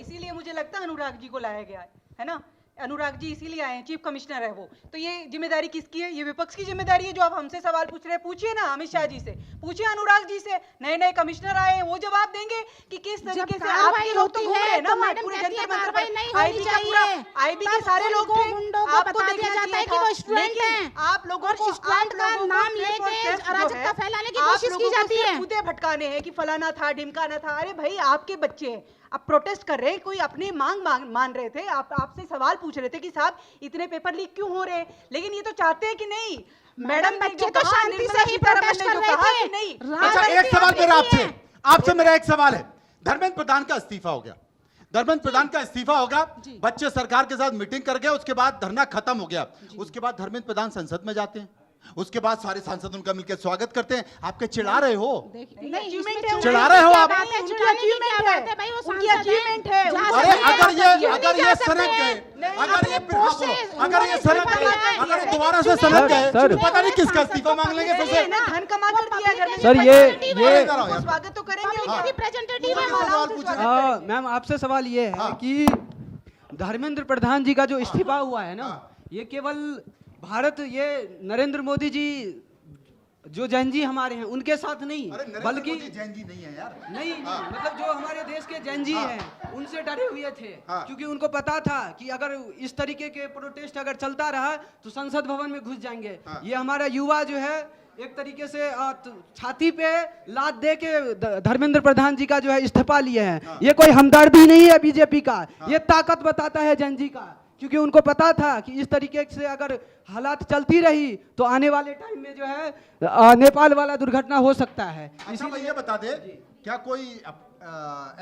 Speaker 5: इसीलिए मुझे लगता है अनुराग जी को लाया गया है ना, अनुराग जी इसीलिए आए हैं, चीफ कमिश्नर है वो। तो ये जिम्मेदारी किसकी है? ये विपक्ष की जिम्मेदारी है। जो आप हमसे सवाल पूछ रहे हैं, पूछिए ना अमित शाह जी से, पूछिए अनुराग जी से, नए नए कमिश्नर आए हैं, वो जवाब देंगे कि किस तरीके से आपके लोग तो घूम रहे हैं ना पूरे जंतर मंतर पर, आईबी का पूरा, आईबी के सारे लोग थे, आपको देखना जाता है कि वो स्टूडेंट हैं, आप लोगों को स्टूडेंट का नाम लेके अराजकता फैलाने की कोशिश की जाती है, मुद्दे भटकाने हैं कि फलाना था ढिमकाना था। अरे भाई आपके बच्चे हैं, आप प्रोटेस्ट कर रहे हैं, कोई अपनी मांग मान रहे थे, आपसे सवाल पूछ रहे थे कि साहब इतने पेपर लीक क्यों हो रहे हैं, लेकिन ये तो चाहते हैं कि नहीं मैडम बच्चे तो शांति से ही प्रोटेस्ट कर रहे थे। नहीं,
Speaker 1: अच्छा एक सवाल मेरा आपसे मेरा एक सवाल है, धर्मेंद्र प्रधान का इस्तीफा हो गया, धर्मेंद्र प्रधान का इस्तीफा होगा, बच्चे सरकार के साथ मीटिंग कर गए, उसके बाद धरना खत्म हो गया, उसके बाद धर्मेंद्र प्रधान संसद में जाते हैं, उसके बाद सारे सांसद उनका मिलकर स्वागत करते हैं, आपके चिढ़ा रहे हो, चिढ़ा रहे हो आप? अरे अगर ये सनक गए, अगर ये दोबारा से सनक गए, पता नहीं किसका इस्तीफा मांग लेंगे फिर से।
Speaker 5: धन कमा कर दिया
Speaker 16: सर, ये
Speaker 5: स्वागत तो करेंगे, रिप्रेजेंटेटिव
Speaker 16: हाँ मैम, आपसे सवाल ये है कि धर्मेंद्र प्रधान जी का जो इस्तीफा हुआ है ना, ये केवल भारत, ये नरेंद्र मोदी जी जो जैन जी हमारे हैं उनके साथ नहीं, बल्कि
Speaker 1: जैन जी नहीं है यार,
Speaker 16: नहीं मतलब जो हमारे देश के जैन जी हैं उनसे डरे हुए थे, क्योंकि उनको पता था कि अगर इस तरीके के प्रोटेस्ट अगर चलता रहा तो संसद भवन में घुस जाएंगे। ये हमारा युवा जो है एक तरीके से छाती पे लात दे के धर्मेंद्र प्रधान जी का जो है इस्तीफा लिए हैं। ये कोई हमदर्दी नहीं है बीजेपी का, ये ताकत बताता है जैन जी का, क्योंकि उनको पता था कि इस तरीके से अगर हालात चलती रही तो आने वाले टाइम में जो है नेपाल वाला दुर्घटना हो सकता है।
Speaker 1: अच्छा ये बता दे, क्या कोई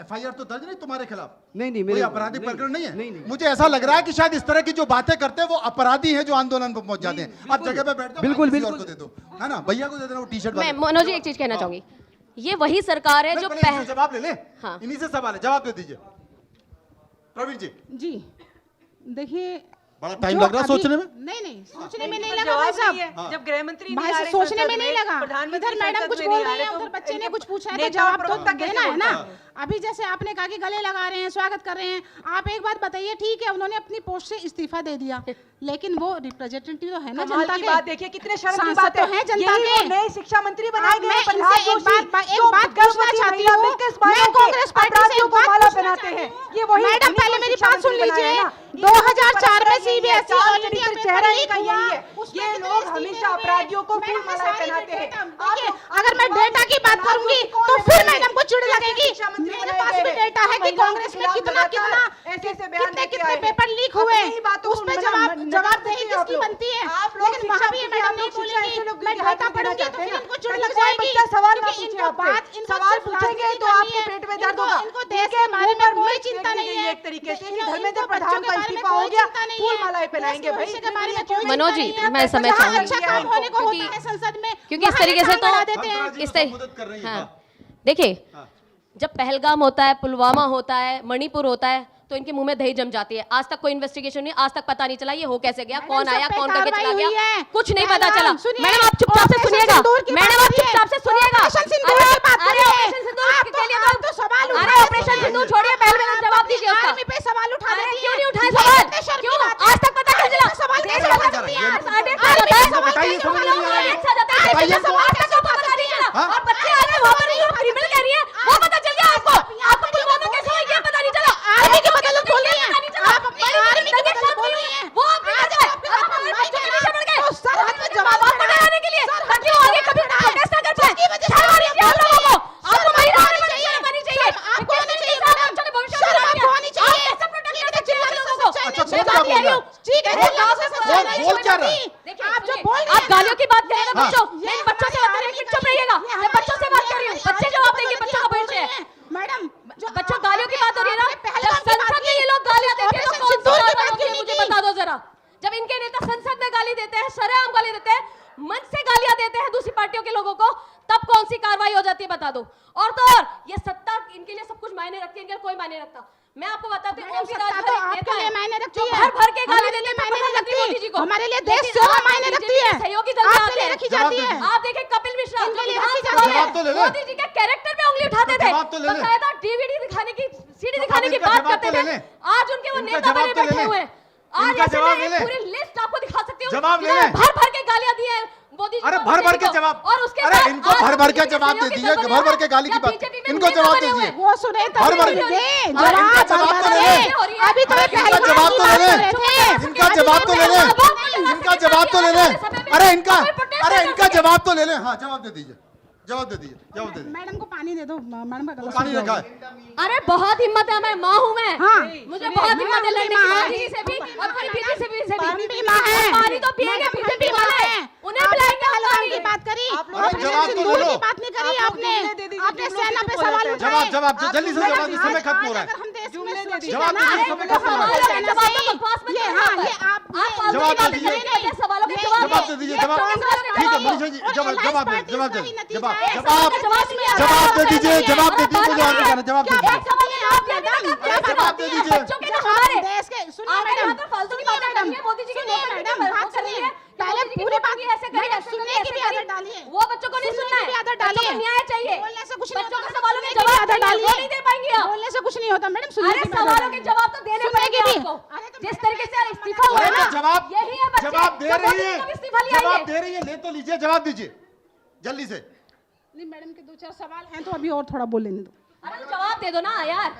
Speaker 1: FIR तो दर्ज नहीं तुम्हारे खिलाफ?
Speaker 16: नहीं,
Speaker 1: कोई आपराधिक प्रकरण नहीं है? नहीं। मुझे ऐसा लग रहा है कि शायद इस तरह की जो बातें करते हैं वो अपराधी हैं जो आंदोलन पर पहुंच जाते हैं। आप जगह पे बैठ जाओ,
Speaker 16: बिल्कुल
Speaker 1: को दे दो, है ना, भैया को दे देना वो टी-शर्ट।
Speaker 3: मैं मनोज जी एक चीज कहना चाहूंगी, ये वही सरकार है जो
Speaker 1: जवाब ले ले, इन्हीं से सवाल है, जवाब दे दीजिए प्रवीण जी।
Speaker 4: देखिए
Speaker 1: बड़ा टाइम लग रहा है सोचने में।
Speaker 4: नहीं सोचने में नहीं लगा भाई साहब,
Speaker 5: जब गृह मंत्री
Speaker 4: सोचने में नहीं लगा, इधर मैडम कुछ बोल रही है, उधर बच्चे ने कुछ पूछा है तो जवाब तो देना है ना। अभी जैसे आपने कहा कि गले लगा रहे हैं, स्वागत कर रहे हैं, आप एक बात बताइए, ठीक है उन्होंने अपनी पोस्ट से इस्तीफा दे दिया, लेकिन वो रिप्रेजेंटेटिव तो है ना जनता के।
Speaker 5: बात देखिए कितने शर्म की बात है,
Speaker 4: जनता के
Speaker 5: नए शिक्षा मंत्री बनाए गए हैं।
Speaker 4: एक बात पूछना चाहती हूँ, मैं कांग्रेस पार्टी से एक बात बनाते हैं, ये वही मैडम पहले मेरी बात सुन लीजिए। 2004 में CBSE ऑल इंडिया चेहरा इनका यही है, ये लोग हमेशा अपराधियों को फूल मालाएं पहनाते हैं। अगर मैं डेटा की बात करूंगी तो फिर मैडम को चिढ़ लगेगी। मेरे पास भी डेटा है कि कांग्रेस में कितने पेपर लीक हुए, उस पे जवाब देगी किसकी बनती है, लेकिन वहाँ भी मैडम नहीं बोलेंगी, मैं डेटा पढ़ूंगी तो फिर इनको चिढ़ लग जाएगी।
Speaker 5: सवाल पूछेंगे तो आपके पेट में दर्द होगा।
Speaker 4: इनको देश के बारे में कोई चिंता नहीं है,
Speaker 5: एक तरीके से धर्मेंद्र प्रधान का इस्तीफा हो गया, फूल मालाएं पहनाएंगे भाई।
Speaker 3: मनोज जी मैं समय चाहूंगी,
Speaker 4: अच्छा काम होने को होता है संसद में,
Speaker 3: क्योंकि इस तरीके से तो इस तरीके देखिए, जब पहलगाम होता है, पुलवामा होता है, मणिपुर होता है, तो इनके मुंह में दही जम जाती है। आज तक कोई इन्वेस्टिगेशन नहीं, आज तक पता नहीं चला ये हो कैसे गया, कौन आया, कौन करके चला गया, कुछ नहीं पता चला। मैडम आप चुपचाप से सुनिएगा, मैडम आप चुपचाप से सुनिएगा। ऑपरेशन सिंदूर छोड़िए, पहले जवाब दीजिए उसका।
Speaker 4: पे सवाल उठा देती है,
Speaker 3: क्यों नहीं उठाए सवाल, क्यों आज तक पता नहीं चला?
Speaker 4: सवाल कैसे उठा सकती है?
Speaker 3: और बच्चे आ रहे वहाँ पर क्रिमिनल कह रही है, वो पता चल गया आपको? आपको पुलवामा कैसे हुआ ये पता नहीं चला?
Speaker 4: आर्मी की बदौलत बोल रही हैं आप, अपनी आर्मी की बदौलत बोल रही हैं।
Speaker 3: वो अपनी वजह सरहद में जवाब पकड़ाने के लिए ताकि वो आगे कभी प्रोटेस्ट ना कर पाए। शर्म आ रही है आप लोगों को, आपको महिला होनी चाहिए,
Speaker 4: आपको होनी चाहिए, शर्म होनी चाहिए।
Speaker 3: कैसे प्रोटेस्ट करते हैं लोगों को? मैं बात कह रही हूँ आप गालियों की बात करें ना बच्चों, नहीं बच्चों से बात करें, चुप रहिएगा, मैं बच्चों से बात कर रही हूँ, बच्चे जवाब देंगे, बच्चों का परिचय है।
Speaker 4: मैडम
Speaker 3: बच्चों गालियों की बात हो रही है ना, जब संसद में ये लोग गालियां देते हैं तो कौन सी बात होती है मुझे बता दो जरा। जब इनके नेता संसद में गाली देते हैं, शरेआम गाली देते हैं, मंच से गालियां देते हैं दूसरी पार्टियों के लोगों को, तब कौन सी कार्रवाई हो जाती है बता दो। और तो और ये सत्ता इनके लिए सब कुछ मायने रखती है, इनके कोई मायने रखता। मैं आपको बताती हूँ ओपी राजभर
Speaker 4: आपके लिए मायने रखती है,
Speaker 3: भर भर के गाली देते हैं
Speaker 4: मायने नहीं रखती,
Speaker 3: मोदी जी को,
Speaker 4: हमारे लिए देश सेवा मायने रखती है,
Speaker 3: सहयोगी दल में
Speaker 4: आपके लिए
Speaker 3: आते
Speaker 4: रखी जाती है।
Speaker 3: हैं। आप देखिए कपिल मिश्रा
Speaker 4: इनके लिए रखी
Speaker 3: विधानसभा
Speaker 4: जाती है।
Speaker 3: में मोदी जी के कैरेक्टर पे उंगली उठाते थे, बकायदा डीवीडी दिखाने की, सीडी दिखाने की बात करते थे। आज उनके वो नेता बने बैठे हुए हैं, आज ऐसे पूरी लिस्ट आपको दिखा सकती हूँ, भर भर के गालियां दी है मोदी जी।
Speaker 1: अरे भर भर के जवाब,
Speaker 3: और उसके
Speaker 1: अरे इनको भर भर के जवाब दे दीजिए, भर भर के गाली की बात, इनको जवाब दे दीजिए,
Speaker 4: वो सुने तो
Speaker 1: भर भर
Speaker 4: दे
Speaker 1: जवाब तो ले ले,
Speaker 4: अभी तो
Speaker 1: इनका जवाब तो ले ले, इनका जवाब तो ले ले, इनका जवाब तो ले ले, अरे इनका जवाब तो ले ले, हाँ जवाब दे दीजिए, जवाब दे दीजिए, जवाब दे दीजिए।
Speaker 4: मैडम को पानी दे दो, मैडम का गला
Speaker 1: पानी
Speaker 4: सूख
Speaker 1: रखा
Speaker 4: गया।
Speaker 1: है।
Speaker 3: अरे बहुत हिम्मत है, मैं माँ हूँ मैं,
Speaker 4: हाँ,
Speaker 3: मुझे बहुत हिम्मत है लड़ने की, मोदी जी से भी और अपनी बीवी से भी।
Speaker 4: माँ है,
Speaker 3: पानी तो पिएंगे बीजेपी वाले, उन्हें पिलाएंगे
Speaker 4: हलवाई की बात करी,
Speaker 1: जवाब तो
Speaker 4: सिंदूर
Speaker 1: लो।
Speaker 4: की बात नहीं करी आपने, आपने सेना पे सवाल उठाए।
Speaker 1: जवाब जल्दी से जवाब, समय खत्म हो रहा है।
Speaker 4: हम देश में सुरक्षित
Speaker 1: जवाब
Speaker 4: है ना,
Speaker 1: दीजिए, समय खत्म हो रहा है।
Speaker 4: ये हाँ ये आप
Speaker 1: जवाब दे दीजिए,
Speaker 3: सवालों के
Speaker 1: जवाब दे दीजिए, जवाब ठीक है मनीषा जी, जवाब जवाब दे जवाब दे जवाब दे दीजिए, जवाब दे दीजिए, जवाब नहीं करना, जवाब दे दीजिए, जवाब दे दीजिए।
Speaker 4: देश के सुनिए मैडम,
Speaker 3: फालतू की बातें कर रही है मोदी जी की,
Speaker 4: मैडम बात सुनिए, पहले पूरी बात
Speaker 3: ऐसे करिए,
Speaker 4: सुनने की भी आदत डालिए,
Speaker 3: वो बच्चों को नहीं सुनना है,
Speaker 4: आदत डालिए,
Speaker 3: न्याय चाहिए,
Speaker 4: बोलने से कुछ नहीं
Speaker 3: बच्चों
Speaker 4: होता,
Speaker 3: के सवालों के
Speaker 4: सुनने की
Speaker 3: जवाब
Speaker 4: आदत डालिए,
Speaker 3: नहीं दे पाएंगे आप,
Speaker 4: बोलने से कुछ नहीं होता मैडम, सुनने
Speaker 3: अरे
Speaker 4: की भी आदत
Speaker 3: सवालों के
Speaker 4: डालिए।
Speaker 3: जवाब तो देने
Speaker 4: सुनने
Speaker 3: पड़ेंगे
Speaker 4: की भी।
Speaker 3: आपको, जिस तरीके से इस्तीफा हुआ
Speaker 1: अरे
Speaker 3: ना,
Speaker 1: जवाब
Speaker 3: यही है बच्चे,
Speaker 1: जवाब दे
Speaker 3: जो
Speaker 1: रही
Speaker 3: मोदी
Speaker 1: है,
Speaker 3: जी को इस्तीफा लिया
Speaker 1: जवाब दे रही है, ले तो लीजिए, जवाब दीजिए जल्दी से।
Speaker 4: नहीं मैडम के दो चार सवाल हैं तो अभी और थोड़ा बोल लेने दो।
Speaker 3: अरे जवाब दे दो ना यार।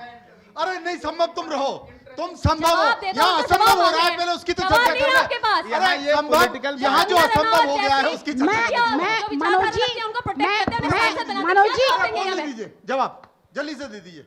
Speaker 1: अरे नहीं संभव तुम रहो, तुम संभव हो,
Speaker 3: जवाब दे दो,
Speaker 1: यहाँ
Speaker 3: तो
Speaker 1: असंभव
Speaker 3: जवाब
Speaker 1: हो रहा है,
Speaker 3: दे।
Speaker 1: पहले उसकी तो
Speaker 3: जवाब
Speaker 1: चर्चा
Speaker 3: नहीं
Speaker 1: कर
Speaker 3: है
Speaker 1: रहे
Speaker 3: आपके पास।
Speaker 1: हैं। अरे संभव, यहाँ जो असंभव हो गया है उसकी चर्चा कर रहे हैं।
Speaker 4: मनोज जी, मनोज जी
Speaker 1: कौन दे दीजिए जवाब, जल्दी से दे दीजिए।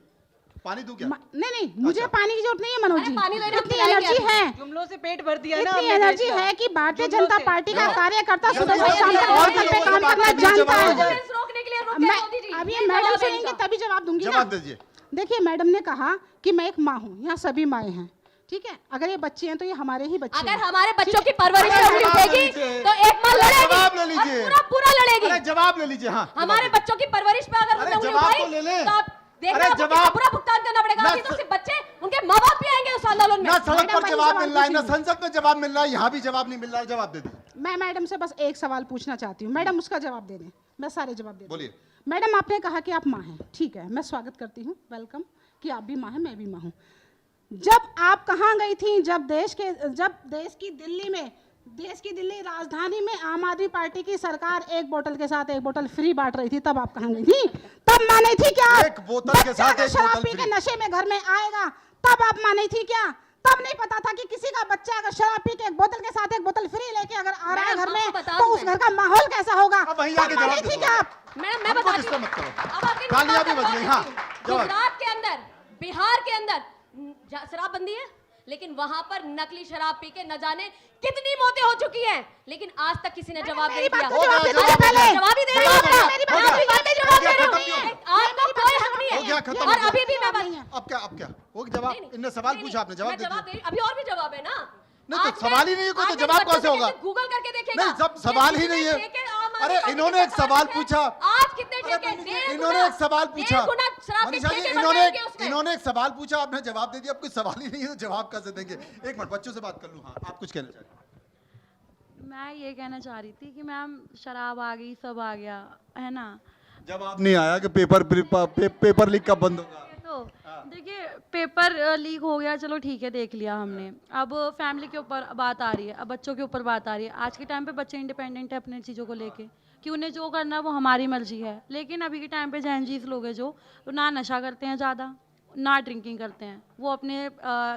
Speaker 1: पानी दूं क्या?
Speaker 4: नहीं मुझे पानी की जरूरत नहीं है मनोज जी,
Speaker 3: पानी लेने
Speaker 4: इतनी एनर्जी है,
Speaker 5: जुमलों से पेट भर दिया ना
Speaker 4: इतनी
Speaker 5: हमने
Speaker 4: एनर्जी
Speaker 5: देश का।
Speaker 4: है कि भारतीय जनता पार्टी का कार्यकर्ता
Speaker 1: जल्दी
Speaker 4: सुबह से शाम
Speaker 1: जल्दी
Speaker 4: तक
Speaker 1: और
Speaker 4: और
Speaker 1: भी
Speaker 4: पे
Speaker 1: लोगों
Speaker 4: काम
Speaker 1: की बात
Speaker 4: करना
Speaker 1: कीजिए,
Speaker 4: जानता
Speaker 1: जवाब
Speaker 4: है।
Speaker 1: दीजिए।
Speaker 3: रोकने के लिए रुक गए मोदी जी,
Speaker 4: अभी
Speaker 3: ये
Speaker 4: मैडम
Speaker 3: जवाब है
Speaker 4: सुनेंगे
Speaker 3: इनका।
Speaker 4: तभी जवाब दूंगी ना।
Speaker 1: जवाब दीजिए।
Speaker 4: देखिए मैडम ने कहा कि मैं एक माँ हूँ, यहाँ सभी माएँ हैं, ठीक है, अगर ये बच्चे हैं तो ये हमारे ही बच्चे
Speaker 3: अगर
Speaker 4: हैं।
Speaker 3: हमारे बच्चों की परवरिश में उंगली उठेगी तो एक माँ लड़ेगी,
Speaker 1: जवाब ले
Speaker 3: और
Speaker 1: लीजिए।
Speaker 3: पूरा पूरा लड़ेगी।
Speaker 1: अरे जवाब ले लीजिए, हाँ
Speaker 3: हमारे बच्चों की परवरिश पे अगर
Speaker 1: अरे
Speaker 3: उंगली
Speaker 1: जवाब
Speaker 3: उठाई
Speaker 1: तो ले ले।
Speaker 3: तो आप देखना
Speaker 1: अरे
Speaker 3: आपको
Speaker 1: जवाब-
Speaker 3: कितना पूरा भुगतान करना पड़ेगा।
Speaker 1: ना
Speaker 3: अभी तो सिर्फ बच्चे, उनके माँ बाप भी आएंगे उस आंदोलन में।
Speaker 1: ना सड़क
Speaker 4: मैडम,
Speaker 1: पर
Speaker 4: वही
Speaker 1: जवाब
Speaker 4: सवाल
Speaker 1: मिल रहा है, ना
Speaker 4: पूछिए।
Speaker 1: संसद में जवाब मिल रहा है, यहाँ भी जवाब नहीं मिल रहा है, जवाब दे दीजिए।
Speaker 4: मैं मैडम से बस एक सवाल पूछना चाहती हूँ, मैडम उसका जवाब दे दें, मैं सारे जवाब दे दूँ।
Speaker 1: बोलिए।
Speaker 4: मैडम आपने कहा कि आप माँ हैं, ठीक है, मैं स्वागत करती हूँ, वेलकम कि आप भी माँ हैं, मैं भी माँ हूँ। जब आप कहाँ गई थी, जब देश की दिल्ली राजधानी में आम आदमी पार्टी की सरकार एक बोतल के साथ एक बोतल फ्री बांट रही थी, तब आप कहाँ गई थी? तब मानी थी क्या?
Speaker 1: एक बोतल के साथ एक
Speaker 4: शराब
Speaker 1: बोतल
Speaker 4: पी के
Speaker 1: फ्री।
Speaker 4: नशे में घर में आएगा, तब आप मानी थी क्या? तब नहीं पता था कि किसी का बच्चा अगर शराब पी के एक बोतल के साथ एक बोतल फ्री लेके अगर आ रहा है घर में, तो उस घर का माहौल कैसा होगा?
Speaker 1: अब वहीं
Speaker 4: तब
Speaker 1: आके
Speaker 4: मानी
Speaker 1: जवाब
Speaker 4: थी
Speaker 1: दो।
Speaker 4: क्या आप?
Speaker 3: मैडम मैं
Speaker 1: हमको
Speaker 3: बताती
Speaker 1: डिस्टर्ब
Speaker 3: हूँ,
Speaker 1: मत करो।
Speaker 3: अब आपकी
Speaker 1: तालियां भी बज गई, हाँ, जवाब।
Speaker 3: गुजरात के अंदर, बिहार के अंदर शराबबंदी है, लेकिन वहां पर नकली शराब पी के न जाने कितनी मौतें हो चुकी हैं, लेकिन आज तक किसी ने जवाब नहीं दिया।
Speaker 4: जवाब दे दीजिए पहले।
Speaker 3: जवाब ही दे रही हूँ आपका। मैं आपकी बात पे जवाब दे रही हूँ। आपको कोई हक नहीं
Speaker 1: हो गया,
Speaker 3: है।
Speaker 1: खत्म।
Speaker 3: और अभी भी मैं बात,
Speaker 1: अब क्या वो जवाब, इनने सवाल पूछा, आपने जवाब
Speaker 3: मैं
Speaker 1: दे
Speaker 3: जवाब
Speaker 1: दिया।
Speaker 3: दे रही, अभी और भी जवाब है ना।
Speaker 1: नहीं तो
Speaker 3: आज
Speaker 1: सवाल ही
Speaker 3: मैं-
Speaker 1: नहीं है कोई, तो
Speaker 3: आज मेरे
Speaker 1: जवाब
Speaker 3: बच्चों
Speaker 1: कहाँ से
Speaker 3: को
Speaker 1: होगा?
Speaker 3: गूगल करके देखेगा।
Speaker 1: नहीं, सब सवाल ही नहीं है। अरे इन्होंने एक सवाल पूछा,
Speaker 3: आज कितने ठेके?
Speaker 1: इन्होंने एक सवाल पूछा,
Speaker 3: शराब के
Speaker 1: मनीषा जी
Speaker 3: ठेके बन जाएंगे उसमें।
Speaker 1: इन्होंने एक सवाल पूछा, आपने जवाब दे दिया, अब कोई सवाल ही नहीं है तो जवाब कैसे देंगे? एक मिनट बच्चों से बात कर लूँ। हाँ आप कुछ कहना चाहते हैं?
Speaker 10: मैं ये कहना चाह रही थी कि मैम शराब आ गई, सब आ गया है ना,
Speaker 1: जवाब नहीं आया कि पेपर लीक कब बंद होगा?
Speaker 10: तो देखिए पेपर लीक हो गया, चलो ठीक है, देख लिया हमने। अब फैमिली के ऊपर बात आ रही है, अब बच्चों के ऊपर बात आ रही है। आज के टाइम पे बच्चे इंडिपेंडेंट है अपने चीज़ों को लेके, कि उन्हें जो करना है वो हमारी मर्जी है। लेकिन अभी के टाइम पे जेनजीस लोग हैं जो, तो ना नशा करते हैं ज़्यादा, ना ड्रिंकिंग करते हैं, वो अपने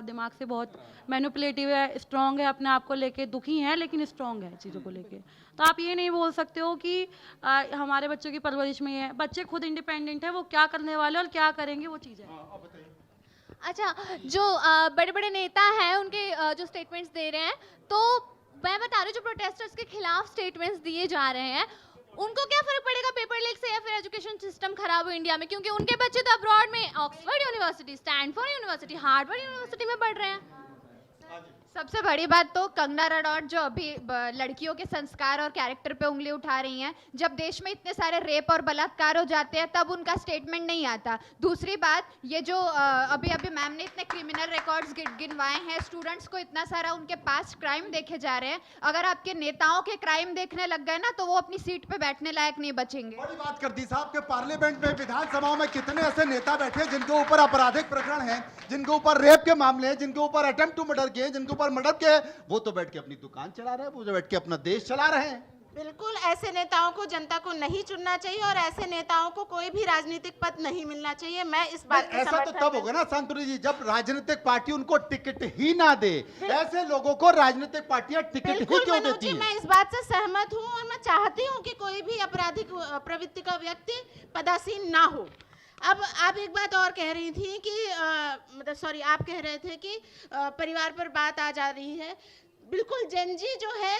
Speaker 10: दिमाग से बहुत मैनिपुलेटिव है, स्ट्रॉन्ग है, अपने आप को लेके दुखी हैं लेकिन स्ट्रॉन्ग है चीज़ों को लेके। तो आप ये नहीं बोल सकते हो कि हमारे बच्चों की परवरिश में है। बच्चे खुद इंडिपेंडेंट है, वो क्या करने वाले और क्या करेंगे वो चीज़ है।
Speaker 7: अच्छा, जो बड़े बड़े नेता हैं उनके जो स्टेटमेंट्स दे रहे हैं, तो मैं बता रही हूँ जो प्रोटेस्टर्स के खिलाफ स्टेटमेंट्स दिए जा रहे हैं, उनको क्या फर्क पड़ेगा पेपर लीक से या फिर एजुकेशन सिस्टम खराब हो इंडिया में, क्योंकि उनके बच्चे तो अब्रॉड में Oxford university, Stanford university, Harvard university में पढ़ रहे हैं।
Speaker 11: सबसे बड़ी बात तो कंगना रनौत जो अभी लड़कियों के संस्कार और कैरेक्टर पे उंगली उठा रही हैं, जब देश में इतने सारे रेप और बलात्कार हो जाते हैं तब उनका स्टेटमेंट नहीं आता। दूसरी बात, ये जो अभी अभी मैम ने इतने क्रिमिनल रिकॉर्ड्स गिनवाए हैं, स्टूडेंट्स को इतना सारा उनके पास क्राइम देखे जा रहे हैं, अगर आपके नेताओं के क्राइम देखने लग गए ना तो वो अपनी सीट पे बैठने लायक नहीं बचेंगे।
Speaker 1: बड़ी बात कर दी साहब के पार्लियामेंट में, विधानसभा में कितने ऐसे नेता बैठे जिनके ऊपर आपराधिक प्रकरण हैं, जिनके ऊपर रेप के मामले हैं, जिनके ऊपर अटेम्प्ट टू मर्डर के, जिनके ऊपर मर्डर के, वो तो बैठ के अपनी दुकान चला रहे हैं, वो जो बैठ के अपना देश चला रहे हैं।
Speaker 2: बिल्कुल, ऐसे नेताओं को जनता को नहीं चुनना चाहिए और ऐसे नेताओं को कोई भी राजनीतिक पद नहीं मिलना चाहिए। मैं इस बात के
Speaker 1: ऐसा तो तब होगा ना शांतनु जी जब राजनीतिक पार्टी उनको टिकट ही ना दे। ऐसे लोगों को राजनीतिक पार्टियां टिकट ही क्यों देती हैं?
Speaker 2: मैं इस बात से सहमत हूं और मैं चाहती हूं कि कोई भी आपराधिक प्रवृत्ति का व्यक्ति पदासीन ना हो। अब आप एक बात और कह रही थी कि मतलब सॉरी, आप कह रहे थे कि परिवार पर बात आ जा रही है। बिल्कुल, जेनजी जो है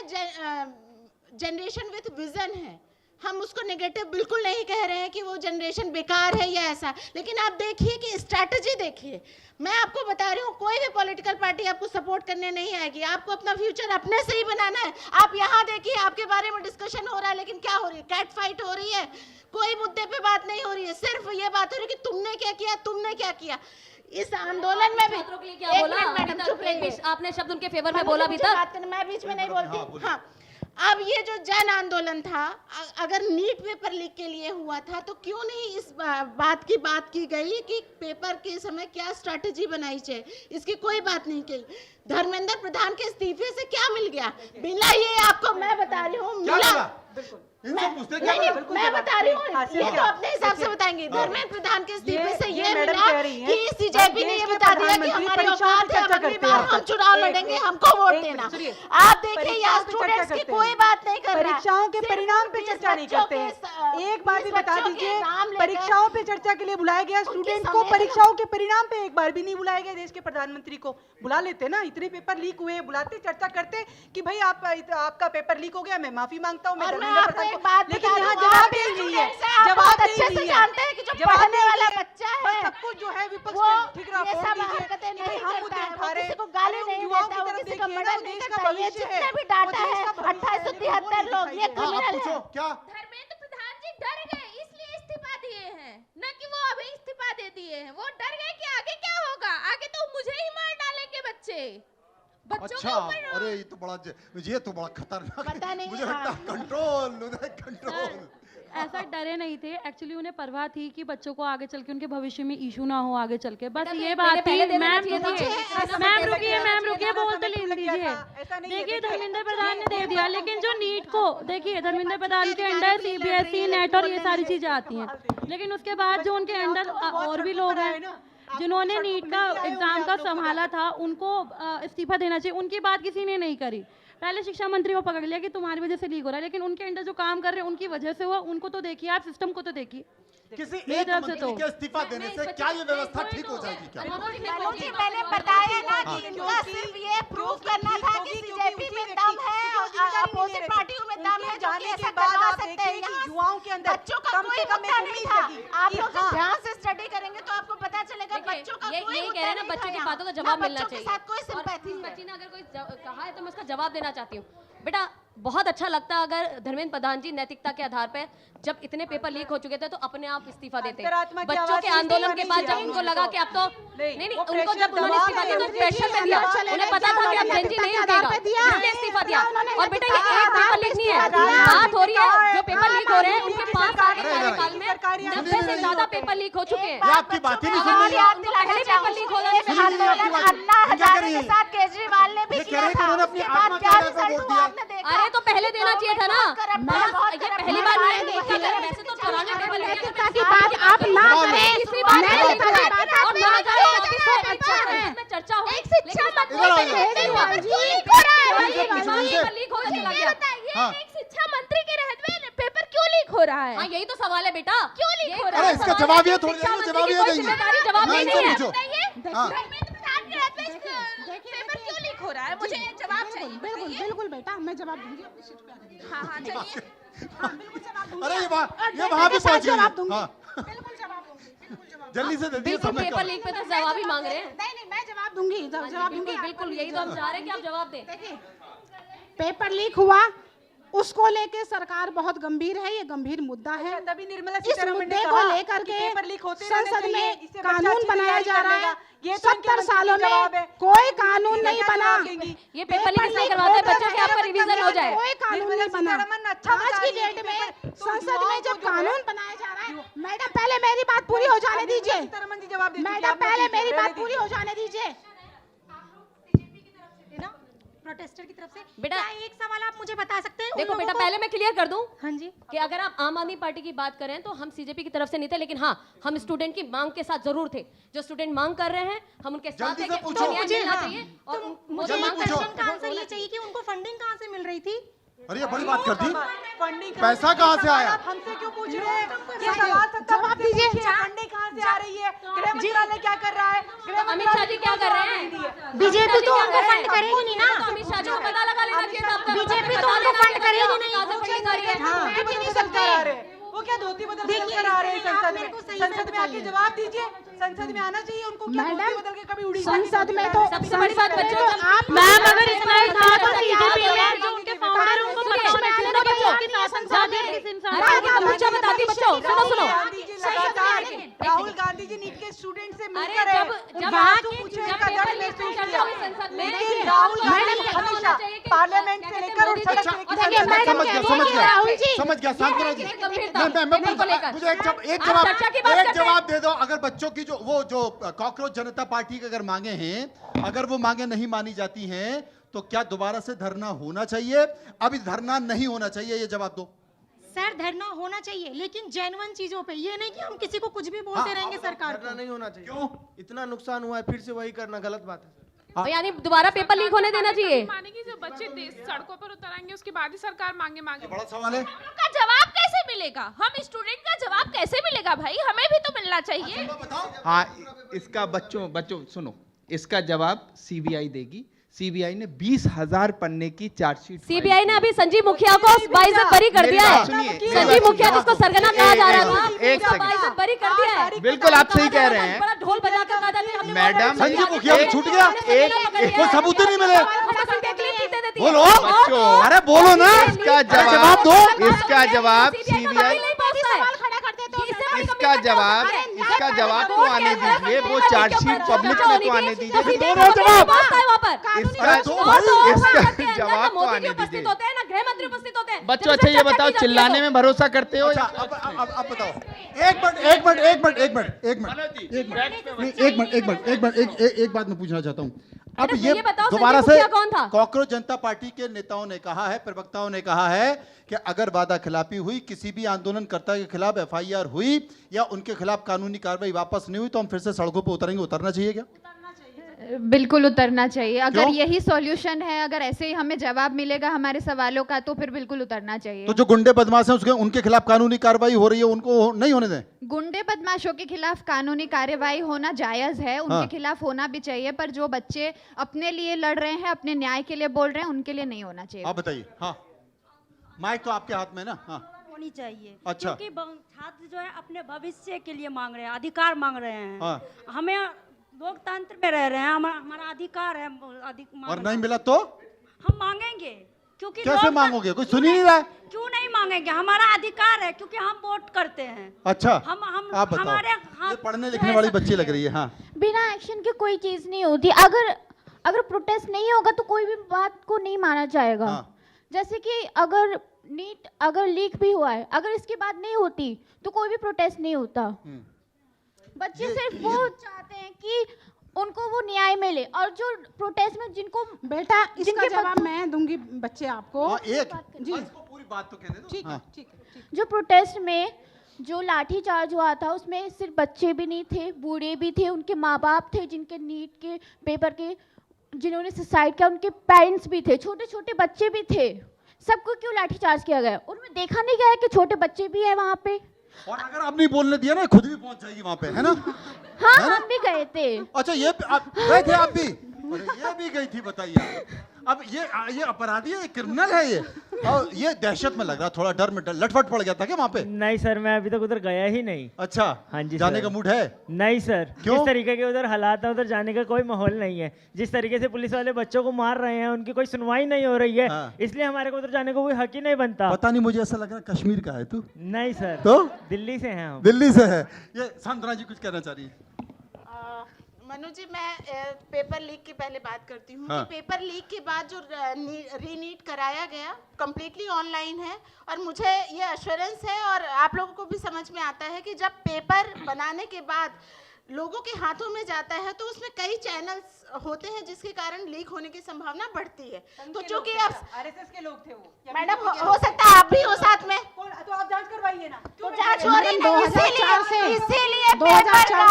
Speaker 2: जनरेशन विथ विजन है, हम उसको नेगेटिव बिल्कुल नहीं कह रहे हैं कि वो जनरेशन बेकार है या ऐसा, लेकिन आप देखिए कि स्ट्रैटेजी देखिए। मैं आपको बता रही हूँ, कोई भी पॉलिटिकल पार्टी आपको सपोर्ट करने नहीं आएगी, आपको अपना फ्यूचर अपने से ही बनाना है। आप यहाँ देखिए, आपके बारे में डिस्कशन हो रहा है, लेकिन क्या हो रही है? कैट फाइट हो रही है, कोई मुद्दे पे बात नहीं हो रही है, सिर्फ ये बात हो रही है कि तुमने क्या किया, तुमने क्या किया। इस आंदोलन में भी
Speaker 3: क्या बोला आपने शब्द उनके फेवर में बोला अभी तक?
Speaker 2: मैं बीच में नहीं बोलती। हाँ, अब ये जो जन आंदोलन था, अगर नीट पेपर लीक के लिए हुआ था तो क्यों नहीं इस बात की गई कि पेपर के समय क्या स्ट्रैटेजी बनाई जाए? इसकी कोई बात नहीं की। धर्मेंद्र प्रधान के इस्तीफे से क्या मिल गया? मिला ये आपको मैं बता रही हूँ, मिला। मैं बता रही हूँ, ये तो अपने हिसाब से बताएंगे। धर्मेंद्र प्रधान के इस्तीफे से ये मिला कि सीजेपी ने ये बता दिया कि हमारी औकात है, अगली बार हम चुनाव लड़ेंगे, हमको वोट देना। आप देखिए, यहाँ स्टूडेंट्स की कोई बात नहीं कर रहा है।
Speaker 5: परीक्षाओं के परिणाम पे चर्चा नहीं करते हैं। एक बात भी बता दीजिए, परीक्षाओं पे चर्चा के लिए बुलाया गया स्टूडेंट को, परीक्षाओं के परिणाम पे एक बार भी नहीं बुलाया गया। देश के प्रधानमंत्री को बुला लेते ना, इतने पेपर लीक हुए, बुलाते, चर्चा करते कि भाई आपका पेपर लीक हो गया, मैं माफी मांगता हूँ, मैं धर्मेंद्र प्रधान को। लेकिन यहाँ जवाब नहीं है, जवाब अच्छे से जानते हैं कि जो पढ़ने वाला बच्चा है सब कुछ जो है विपक्ष में ठीक रहा, फोड़ दीजिए। हम मुद्दे उठा रहे हैं,
Speaker 2: को गाली नहीं देता, वो किसी को मर्डर नहीं करता। ये जितने भी डाटा है 2873 लोग, ये क्रिमिनल है।
Speaker 1: क्या
Speaker 12: धर्मेंद्र प्रधान जी डर गए इसलिए इस्तीफा दिए हैं, न कि वो अभी इस्तीफा दे दिए हैं। वो डर गए कि आगे क्या होगा, आगे तो मुझे ही मार डालेंगे बच्चे।
Speaker 1: अच्छा, अरे ये तो बड़ा खतरनाक है। मुझे लगता है कंट्रोल
Speaker 10: ऐसा डरे नहीं थे, एक्चुअली उन्हें परवाह थी कि बच्चों को आगे चल के उनके भविष्य में इशू ना हो आगे चल के, बस ये बात थी। मैम रुकिए, बोल तो लेने दीजिए। देखिए, धर्मेंद्र प्रधान ने दे दिया, लेकिन जो नीट को देखिए, धर्मेंद्र प्रधान के अंडर सीबीएसई, नेट और ये सारी चीजें आती हैं, लेकिन उसके बाद जो उनके अंडर और भी लोग हैं जिन्होंने नीट का एग्जाम का संभाला था, उनको इस्तीफा देना चाहिए। उनकी बात किसी ने नहीं करी। पहले शिक्षा मंत्री को पकड़ लिया कि तुम्हारी वजह से लीक हो रहा है, लेकिन उनके अंडर जो काम कर रहे हैं उनकी वजह से हुआ। उनको तो देखिए, आप सिस्टम को तो देखिए।
Speaker 1: किसी एक मंत्री के इस्तीफा देने से क्या ये व्यवस्था ठीक हो जाएगी क्या?
Speaker 2: मैंने बताया ना कि इनका सिर्फ ये प्रूव करना था कि सीजेपी में दम है और अपोजिट पार्टियों में दम है, जो कि ऐसा करवा सकते हैं। यहाँ
Speaker 5: युवाओं के अंदर
Speaker 2: बच्चों का कोई मुद्दा नहीं था। आप लोग जब ध्यान से स्टडी करेंगे तो आपको पता चलेगा बच्चों का कोई मुद्दा नहीं था।
Speaker 3: बच्चों की बातों का जवाब मिलना चाहिए।
Speaker 2: साथ कोई सिंपैथी है।
Speaker 3: बच्ची ने अगर कोई कहा है तो मैं उसका जवाब देना चाहती हूँ। बेटा, बहुत अच्छा लगता अगर धर्मेंद्र प्रधान जी नैतिकता के आधार पर जब इतने पेपर लीक हो चुके थे तो अपने आप इस्तीफा देते। बच्चों के आंदोलन के बाद जब उनको लगा कि अब तो नहीं, उनको जब उन्होंने इस्तीफा दिया तो प्रेशर में दिया, उन्हें पता था कि अब जेनजी नहीं रुकेगा, इसलिए इस्तीफा दिया। और बेटा, ये एक पेपर लीक नहीं है, बात हो रही है जो पेपर लीक हो रहे हैं उनके 5 साल के कार्यकाल में 90 से ज्यादा पेपर लीक हो चुके हैं।
Speaker 1: आपकी बात ही नहीं सुन रही है।
Speaker 3: पहले पेपर लीक हो रहे थे,
Speaker 2: अन्ना हजारे के साथ केजरीवाल ने भी किया था। उसके बाद क्या रिजल्ट हुआ आपने देखा?
Speaker 3: अरे तो पहले देना चाहिए था ना, ये पहली बार नहीं है। वैसे तो पुराने पेपर लीक
Speaker 2: की बात आप ना करें,
Speaker 3: तीसरी बार और 2024 में चर्चा हो।
Speaker 12: एक शिक्षा मंत्री के रहते में पेपर क्यों लीक हो रहा है?
Speaker 3: हाँ, यही तो सवाल है बेटा,
Speaker 12: क्यों लीक हो रहा है?
Speaker 1: अरे इसका जवाब ये थोड़ी है, जवाब ये देंगे।
Speaker 3: जवाब नहीं है।
Speaker 12: पेपर क्यों लीक हो रहा है? मुझे जवाब चाहिए।
Speaker 14: चाहिए
Speaker 4: बिल्कुल
Speaker 14: बताइए।
Speaker 4: बिल्कुल बेटा, मैं जवाब दूंगी अपनी सीट पे आके।
Speaker 14: हाँ हाँ चलिए।
Speaker 4: हाँ बिल्कुल जवाब दूंगी।
Speaker 1: अरे ये
Speaker 4: और
Speaker 1: वहां भी
Speaker 4: के साथ
Speaker 1: पहुंच गई
Speaker 4: जवाब दूंगी।
Speaker 1: हाँ
Speaker 4: बिल्कुल जवाब दूंगी, बिल्कुल जवाब।
Speaker 1: जल्दी से दे दिए
Speaker 3: बिल्कुल
Speaker 1: समय
Speaker 3: पेपर
Speaker 1: कम।
Speaker 3: लीक पे तो जवाब ही मांग रहे हैं।
Speaker 4: नहीं नहीं, मैं जवाब दूंगी, जवाब दूंगी।
Speaker 3: बिल्कुल बिल्कुल, यही तो हम चाह रहे हैं कि आप जवाब दें।
Speaker 4: देखिए, पेपर लीक हुआ, उसको लेके सरकार बहुत गंभीर है, ये गंभीर मुद्दा है।
Speaker 5: तभी निर्मला
Speaker 4: इस
Speaker 5: सीतारमण
Speaker 4: मुद्दे
Speaker 5: ने
Speaker 4: को
Speaker 5: कहा
Speaker 4: लेकर
Speaker 5: कि
Speaker 4: के
Speaker 5: पेपर लीक होते रहने
Speaker 4: संसद
Speaker 5: चाहिए,
Speaker 4: में
Speaker 5: इससे बच्चा
Speaker 4: कानून
Speaker 5: अच्छी
Speaker 4: बनाया
Speaker 5: तैयारी
Speaker 4: जा
Speaker 5: कर
Speaker 4: रहा
Speaker 5: लेगा।
Speaker 4: है।
Speaker 5: ये तो उनके
Speaker 4: 70
Speaker 5: मंत्री
Speaker 4: सालों
Speaker 5: का जवाब है।
Speaker 4: में कोई कानून
Speaker 5: इसका
Speaker 4: नहीं
Speaker 5: क्या
Speaker 4: बना।
Speaker 5: जवाब देंगी?
Speaker 3: ये पेपर लीक इसलिए करवाते हैं बच्चों के आपका रिवीजन हो जाए।
Speaker 4: कोई कानून
Speaker 5: निर्मला
Speaker 4: नहीं बना।
Speaker 5: सीतारमण अच्छा
Speaker 4: आज
Speaker 5: बता
Speaker 4: की
Speaker 5: रही है
Speaker 4: डेट
Speaker 5: कि
Speaker 4: में
Speaker 5: पेपर- तो
Speaker 4: संसद
Speaker 5: युवाओं
Speaker 4: में
Speaker 5: को
Speaker 4: जब
Speaker 5: जो है-
Speaker 4: कानून बनाया जा रहा है, मैडम पहले मेरी बात पूरी हो जाने दीजिए।
Speaker 5: सीतारमण जी जवाब दे चुकी हैं,
Speaker 4: मैडम
Speaker 5: आप लोग
Speaker 4: पहले
Speaker 5: कीजिए,
Speaker 4: मेरी
Speaker 5: रहने
Speaker 4: बात पूरी हो जाने दीजिए।
Speaker 14: प्रोटेस्टर की तरफ से
Speaker 3: बेटा,
Speaker 14: क्या एक सवाल आप मुझे बता सकते हैं? उन
Speaker 3: देखो
Speaker 14: लोगों
Speaker 3: बेटा,
Speaker 14: को-
Speaker 3: पहले मैं क्लियर कर दूं
Speaker 14: हाँ जी,
Speaker 3: कि अगर आप आम आदमी पार्टी की बात करें तो हम सीजेपी की तरफ से नहीं थे, लेकिन हाँ, हम स्टूडेंट की मांग के साथ जरूर थे। जो स्टूडेंट मांग कर रहे हैं, हम उनके साथ
Speaker 1: जल्दी
Speaker 3: हैं
Speaker 1: से
Speaker 3: कि
Speaker 1: पूछो।
Speaker 3: उनको न्याय
Speaker 14: मुझे
Speaker 3: मिलना
Speaker 14: हाँ,
Speaker 3: चाहिए और
Speaker 14: मुझे
Speaker 1: जल्दी
Speaker 14: एक
Speaker 1: पूछो।
Speaker 14: क्वेश्चन का आंसर ये चाहिए कि उनको फंडिंग कहाँ से मिल रही थी?
Speaker 1: अरे ये बड़ी बात कर दी।
Speaker 5: फंडिंग
Speaker 1: पैसा कहाँ से आया?
Speaker 5: आप हमसे क्यों पूछ रहे हैं? ये सवाल जवाब दीजिए। फंडिंग कहाँ से आ रही है? गृह मंत्रालय क्या कर रहा है? गृह
Speaker 3: अमित शाह जी क्या कर रहे हैं?
Speaker 14: बीजेपी तो उनको फंड करेगी नहीं ना।
Speaker 3: तो अमित शाह जी को पता लगा लेना चाहिए था आपका।
Speaker 14: बीजेपी तो
Speaker 3: पता
Speaker 14: उनको
Speaker 3: लेना
Speaker 14: फंड
Speaker 3: चाहिए
Speaker 14: करेगी
Speaker 3: था
Speaker 14: नहीं।
Speaker 3: कहाँ से फंडिंग आ रही है।
Speaker 14: मैं भी नहीं सकते।
Speaker 5: आ रहे हैं। वो क्या धोती बदल
Speaker 14: देखिए,
Speaker 5: कर आ रहे हैं
Speaker 14: इसमें आप
Speaker 5: संसद
Speaker 14: मेरे
Speaker 5: में?
Speaker 14: को सही से
Speaker 5: संसद में आके
Speaker 14: बताइए।
Speaker 5: जवाब दीजिए। संसद में आना चाहिए उनको। क्या धोती बदल के कभी उड़ी
Speaker 4: संसद में तो
Speaker 3: सबसे बड़ी बात बच्चों
Speaker 4: तो आप
Speaker 14: मैम, अगर इसमें था तो
Speaker 4: बीजेपी
Speaker 14: में जो उनके फाउंडर उनको पता होना चाहिए था कि
Speaker 3: बच्चों,
Speaker 14: उनके साथ संसद में किस इंसान
Speaker 3: मैं आपको मुझे बताती बच्चों, सुनो सुनो।
Speaker 5: गांधी जी लगातार राहुल गांधी जी नीट के स्टूडेंट से
Speaker 3: अरे
Speaker 5: मिलकर
Speaker 3: जब
Speaker 5: वहाँ
Speaker 3: जब
Speaker 5: पूछे
Speaker 3: जब
Speaker 5: का
Speaker 3: पेपर
Speaker 5: दर्द
Speaker 3: लीक
Speaker 5: महसूस
Speaker 3: चर्चा
Speaker 5: किया।
Speaker 3: हुई संसद में,
Speaker 5: लेकिन राहुल गांधी
Speaker 3: मैडम,
Speaker 5: हमेशा
Speaker 3: चाहिए कि
Speaker 5: पार्लियामेंट
Speaker 3: क्या
Speaker 5: से
Speaker 3: कहते
Speaker 5: लेकर
Speaker 3: हैं,
Speaker 5: और
Speaker 3: मोदी
Speaker 5: सड़क
Speaker 3: जी-
Speaker 5: से
Speaker 3: देखिए,
Speaker 5: लेकर
Speaker 3: मैडम,
Speaker 1: समझ गया,
Speaker 3: कहती
Speaker 1: समझ
Speaker 3: है कि
Speaker 1: गया,
Speaker 3: राहुल जी,
Speaker 1: समझ गया, शांतनु जी।
Speaker 3: ये गंभीरता,
Speaker 1: मैं
Speaker 3: पेपर को लेकर।
Speaker 1: मुझे एक
Speaker 3: आप
Speaker 1: जवाब
Speaker 3: चर्चा की बात
Speaker 1: एक
Speaker 3: करते हैं।
Speaker 1: जवाब दे दो। अगर बच्चों की जो कॉकरोच जनता पार्टी की अगर मांगे हैं, अगर वो मांगे नहीं मानी जाती हैं, तो क्या दोबारा से धरना होना चाहिए? अभी धरना नहीं होना चाहिए, ये जवाब दो।
Speaker 14: सर धरना होना चाहिए, लेकिन जेन्युइन चीजों पे, ये नहीं कि हम किसी को कुछ भी बोलते रहेंगे सरकार
Speaker 9: करना
Speaker 14: को।
Speaker 9: नहीं होना चाहिए।
Speaker 1: क्यों?
Speaker 9: इतना नुकसान हुआ है, फिर से वही करना गलत बात है।
Speaker 1: हाँ।
Speaker 3: यानी दोबारा पेपर लीक होने देना चाहिए।
Speaker 13: मानेगी जो बच्चे सड़कों पर उतर आएंगे उसके बाद ही सरकार मांगे
Speaker 1: बड़ा सवाल है।
Speaker 12: का जवाब कैसे मिलेगा? हम स्टूडेंट का जवाब कैसे मिलेगा भाई? हमें भी तो मिलना चाहिए।
Speaker 6: हाँ, इसका बच्चों सुनो, इसका जवाब सीबीआई देगी। सीबीआई ने 20,000 पन्ने की चार्जशीट
Speaker 3: सीबीआई ने अभी संजीव मुखिया को बाइज्जत बरी कर दिया है। संजीव मुखिया जिसको सरगना कहा जा रहा था,
Speaker 6: एक
Speaker 3: उसको बाइज्जत बरी कर दिया है।
Speaker 6: बिल्कुल आप सही कह रहे हैं
Speaker 3: बड़ा ढोल बजा कर कहा जाता है,
Speaker 6: मैडम।
Speaker 1: संजीव मुखिया को छूट गया, कोई सबूत ही नहीं मिले। बोलो, अरे बोलो ना,
Speaker 6: इसका
Speaker 1: जवाब दो।
Speaker 6: इसका जवाब सीबीआई इसका जवाब तो आने दीजिए। वो चार्जशीट पब्लिक में तो आने दीजिए।
Speaker 1: दोनों जवाब।
Speaker 6: इसका जवाब तो आने दीजिए।
Speaker 3: गृह मंत्री उपस्थित होते हैं।
Speaker 6: बच्चों अच्छा ये बताओ, चिल्लाने में भरोसा करते हो?
Speaker 1: अच्छा, अब बताओ। एक बात मैं पूछना चाहता हूँ। अब
Speaker 3: अरे
Speaker 1: ये
Speaker 3: ये बताओ,
Speaker 1: दोबारा
Speaker 3: संजीव
Speaker 1: से
Speaker 3: मुखिया कौन था?
Speaker 1: कॉकरोच जनता पार्टी के नेताओं ने कहा है, प्रवक्ताओं ने कहा है कि अगर वादा खिलाफी हुई, किसी भी आंदोलनकर्ता के खिलाफ एफआईआर हुई या उनके खिलाफ कानूनी कार्रवाई वापस नहीं हुई, तो हम फिर से सड़कों पर उतरेंगे। उतरना चाहिए क्या?
Speaker 11: बिल्कुल उतरना चाहिए। अगर
Speaker 1: क्यों?
Speaker 11: यही सॉल्यूशन है, अगर ऐसे ही हमें जवाब मिलेगा हमारे सवालों का, तो फिर बिल्कुल उतरना चाहिए।
Speaker 1: तो जो गुंडे बदमाश हैं उसके उनके खिलाफ कानूनी कार्रवाई हो रही है, उनको नहीं होने दें।
Speaker 11: गुंडे बदमाशों के खिलाफ कानूनी कार्यवाही होना जायज है, उनके
Speaker 1: हाँ।
Speaker 11: खिलाफ होना भी चाहिए, पर जो बच्चे अपने लिए लड़ रहे हैं, अपने न्याय के लिए बोल रहे हैं, उनके लिए नहीं होना चाहिए।
Speaker 1: आप बताइए। हाँ, माइक तो आपके हाथ में ना। हाँ,
Speaker 10: होनी चाहिए।
Speaker 1: अच्छा।
Speaker 10: क्योंकि छात्र जो है अपने भविष्य के लिए मांग रहे हैं, अधिकार मांग रहे हैं।
Speaker 1: हाँ।
Speaker 10: हमें लोकतंत्र में रह रहे हैं, हमारा अधिकार है।
Speaker 1: और नहीं मिला तो
Speaker 10: हम मांगेंगे, क्योंकि
Speaker 1: कैसे मांगोगे? कोई सुन ही नहीं रहा है।
Speaker 10: क्यों नहीं मांगेंगे? हमारा अधिकार है, क्योंकि हम वोट करते हैं।
Speaker 1: अच्छा,
Speaker 10: हम
Speaker 1: आप बताओ।
Speaker 10: हमारे
Speaker 1: ये पढ़ने लिखने वाली बच्ची लग रही है। हाँ,
Speaker 8: बिना एक्शन के कोई चीज नहीं होती। अगर प्रोटेस्ट नहीं होगा तो कोई भी बात को नहीं माना जाएगा।
Speaker 1: हाँ।
Speaker 8: जैसे कि अगर नीट अगर लीक भी हुआ है, अगर इसके बाद नहीं होती तो कोई भी प्रोटेस्ट नहीं होता। बच्चे सिर्फ वो चाहते हैं कि उनको वो न्याय मिले, और जो प्रोटेस्ट में जिनको
Speaker 4: बेटा इसका
Speaker 8: जिनके
Speaker 4: जवाब
Speaker 8: बच्चों-
Speaker 4: मैं दूंगी बच्चे आपको।
Speaker 1: हाँ, एक
Speaker 4: जी
Speaker 1: इसको पूरी बात तो कहने दो।
Speaker 4: ठीक है,
Speaker 1: हाँ।
Speaker 4: ठीक है, ठीक है।
Speaker 8: जो प्रोटेस्ट में जो लाठीचार्ज हुआ था उसमें सिर्फ बच्चे भी नहीं थे, बूढ़े भी थे, उनके माँ बाप थे जिनके नीट के पेपर के जिन्होंने सुसाइड किया, उनके पेरेंट्स भी थे, छोटे छोटे बच्चे भी थे। सबको क्यों लाठीचार्ज किया गया? उनमें देखा नहीं गया है कि छोटे बच्चे भी है वहाँ पे।
Speaker 1: और अगर आप नहीं बोलने दिया ना, खुद भी पहुंच जाएगी वहां पे, है ना?
Speaker 8: हाँ, हम भी गए थे।
Speaker 1: अच्छा, ये आप गए थे? आप भी? अरे ये भी गई थी, बताइए। अब ये अपराधी है, ये क्रिमिनल है ये, और ये दहशत में लग रहा, थोड़ा डर में लटपट पड़ गया था क्या वहाँ पे?
Speaker 17: नहीं सर, मैं अभी तक उधर गया ही नहीं।
Speaker 1: अच्छा,
Speaker 17: हाँ जी
Speaker 1: जाने
Speaker 17: सर।
Speaker 1: का मूड है?
Speaker 17: नहीं सर,
Speaker 1: क्यों?
Speaker 17: जिस तरीके के उधर हालात है, उधर जाने का कोई माहौल नहीं है। जिस तरीके से पुलिस वाले बच्चों को मार रहे हैं, उनकी कोई सुनवाई नहीं हो रही है, इसलिए हमारे को उधर जाने को कोई हक ही नहीं बनता।
Speaker 1: पता नहीं, मुझे ऐसा लग रहा कश्मीर का है तू।
Speaker 17: नहीं सर,
Speaker 1: तो
Speaker 17: दिल्ली से हैं हम।
Speaker 1: दिल्ली से है। ये सांत्वना जी कुछ कहना चाह रही है?
Speaker 2: मनु जी, मैं पेपर लीक की पहले बात करती हूँ।
Speaker 1: हाँ।
Speaker 2: कि पेपर लीक के बाद जो रीनीट कराया गया कम्प्लीटली ऑनलाइन है, और मुझे ये एश्योरेंस है और आप लोगों को भी समझ में आता है कि जब पेपर बनाने के बाद लोगों के हाथों में जाता है तो उसमें कई चैनल्स होते हैं जिसके कारण लीक होने की संभावना बढ़ती है। तो चूंकि अब
Speaker 5: आरएसएस के लोग थे वो,
Speaker 2: मैडम हो सकता है आप भी हो साथ में,
Speaker 5: तो आप जांच करवाइए ना।
Speaker 2: तो जांच हो रही है,
Speaker 4: 2004 से
Speaker 2: इसीलिए पेपर का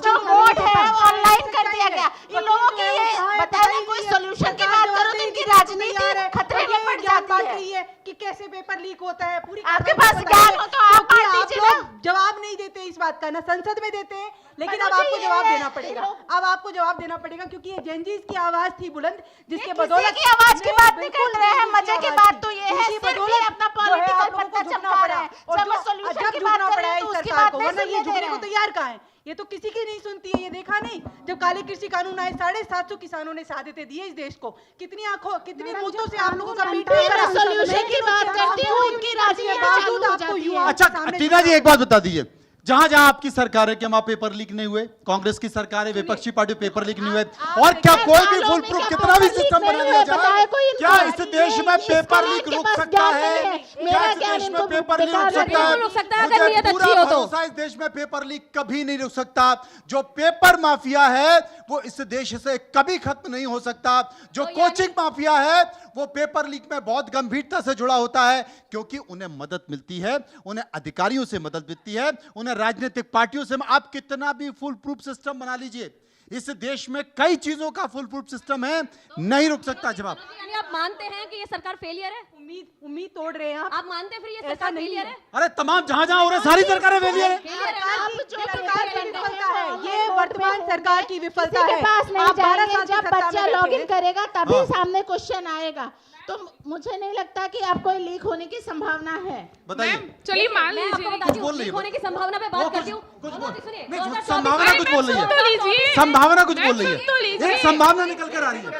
Speaker 2: जो मोड है ऑनलाइन कर दिया गया। इन लोगों की ये बताने कोई सोल्यूशन की बात करो तो इनकी राजनीति खतरे में पड़ जाती है
Speaker 5: कि कैसे पेपर लीक होता है। पूरी
Speaker 2: आपके पास ज्ञान हो तो आप बात दीजिए ना।
Speaker 5: जवाब नहीं देते इस बात का, ना संसद में देते हैं, लेकिन अब आपको जवाब देना पड़ेगा। अब आपको जवाब देना पड़ेगा क्योंकि ये जेनजीज की आवाज थी बुलंद, जिसके बदौलत
Speaker 2: की आवाज की बात नहीं कर रहे हैं। मजे की बात तो ये है सिर्फ ये अपना पॉलिटिकल पत्ता चमका रहे हैं। जब सोल्यूशन की बात कर रहे हैं तो उसकी बात नहीं सुनने
Speaker 5: ये झुकने को
Speaker 2: दे
Speaker 5: तैयार कहाँ है? ये तो किसी की नहीं सुनती है। ये देखा नहीं, जब काले कृषि कानून आए 750 किसानों ने शहादतें दी है इस देश को। कितनी आंखों, कितनी मुद्दों से आप लोगों का मीट नहीं करा।
Speaker 2: सोल्यूशन की बात करती हूँ, उनकी राजनीति चालू हो जाती है।
Speaker 1: अच्छा टीना जी, एक बात बता दीजिए, जहां जहां आपकी सरकार है, क्या वहां पेपर लीक नहीं हुए? कांग्रेस की सरकार है, विपक्षी पार्टी, पेपर लीक नहीं हुए, और क्या कोई भी फुल प्रूफ कितना भी सिस्टम बना लिया जाए, क्या इस देश में पेपर लीक रुक सकता है? क्या इस देश में पेपर लीक रुक सकता है? मुझे पूरा भरोसा इस देश में पेपर लीक कभी नहीं रुक सकता। जो पेपर माफिया है वो इस देश से कभी खत्म नहीं हो सकता। जो कोचिंग माफिया है वो पेपर लीक में बहुत गंभीरता से जुड़ा होता है, क्योंकि उन्हें मदद मिलती है, उन्हें अधिकारियों से मदद मिलती है, उन्हें राजनीतिक पार्टियों से। आप कितना भी फुल प्रूफ सिस्टम बना लीजिए, इस देश में कई चीजों का फुल प्रूफ सिस्टम है, नहीं रुक सकता। जवाब
Speaker 3: यानी आप मानते हैं कि ये सरकार फेलियर है?
Speaker 5: उम्मीद तोड़ रहे हैं आप
Speaker 3: मानते हैं फिर ये सरकार फेलियर है?
Speaker 1: अरे तमाम जहां जहां हो रहे सारी सरकारें फेलियर है।
Speaker 5: ये वर्तमान सरकार की विफलता है।
Speaker 2: पास नहीं जाएंगे, जब बच्चा लॉगिन करेगा तभी
Speaker 1: हाँ।
Speaker 2: सामने क्वेश्चन आएगा। तो मुझे नहीं लगता कि आपको लीक होने की संभावना है।
Speaker 1: बताइए।
Speaker 3: चलिए मान लीजिए, आपको बताती हूँ, लीक होने की संभावना पे बात करती हूँ।
Speaker 1: संभावना कुछ बोल रही है, संभावना कुछ बोल रही है, एक संभावना निकल कर आ रही है, एक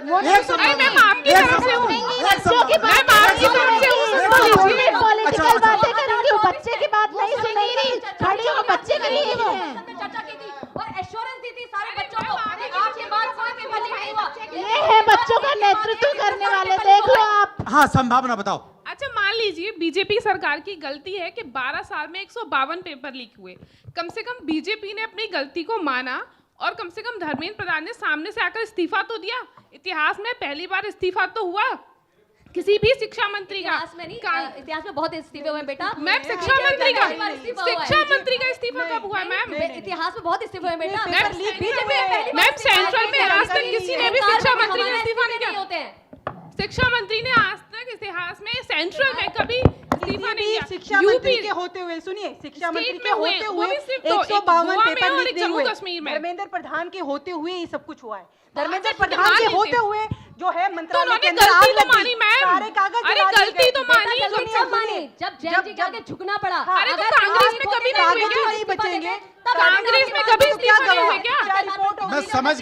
Speaker 2: पॉलिटिकल बातें करेंगे, बच्चे की बात नहीं सुनेंगी, खड़ी हो बच्चे के लिए
Speaker 3: चर्चा की थी और एश्योरेंस दी थी सारे बच्चों को कि आज के बाद कोई पेपर लीक नहीं हुआ।
Speaker 2: ये है बच्चों का नेतृत्व करने वाले, देख लो आप।
Speaker 1: हाँ, संभावना बताओ।
Speaker 18: अच्छा मान लीजिए बीजेपी सरकार की गलती है कि 12 साल में 152 पेपर लीक हुए। कम से कम बीजेपी ने अपनी गलती को माना और कम से कम धर्मेंद्र प्रधान ने सामने से आकर इस्तीफा तो दिया। इतिहास में पहली बार इस्तीफा तो हुआ किसी भी शिक्षा मंत्री का।
Speaker 3: इतिहास में बहुत इस्तीफे हुए बेटा।
Speaker 18: मैम शिक्षा मंत्री का इस्तीफा कब हुआ मैम?
Speaker 3: इतिहास में बहुत इस्तीफे हुए बेटा।
Speaker 18: मैम सेंट्रल में आज तक किसी ने भी शिक्षा मंत्री का इस्तीफा नहीं दिया होते हैं। शिक्षा मंत्री ने आज तक इतिहास में सेंट्रल में कभी इस्तीफा नहीं दिया।
Speaker 5: शिक्षा मंत्री के होते हुए, सुनिए, शिक्षा मंत्री के होते हुए 152 पेपर लीक नहीं हुए। धर्मेंद्र प्रधान के होते हुए ये सब कुछ हुआ है। धर्मेंद्र प्रधान के होते हुए जो है मंत्रालय के अंदर
Speaker 18: गलती तो मानी मैम,
Speaker 5: सारे कागज,
Speaker 18: अरे गलती तो मानी,
Speaker 3: जब जेएनजी के आगे झुकना पड़ा।
Speaker 18: अरे तो कांग्रेस में कभी नहीं
Speaker 5: बचेंगे,
Speaker 18: कांग्रेस में कभी इस्तीफा नहीं हुए क्या?
Speaker 1: मैं समझ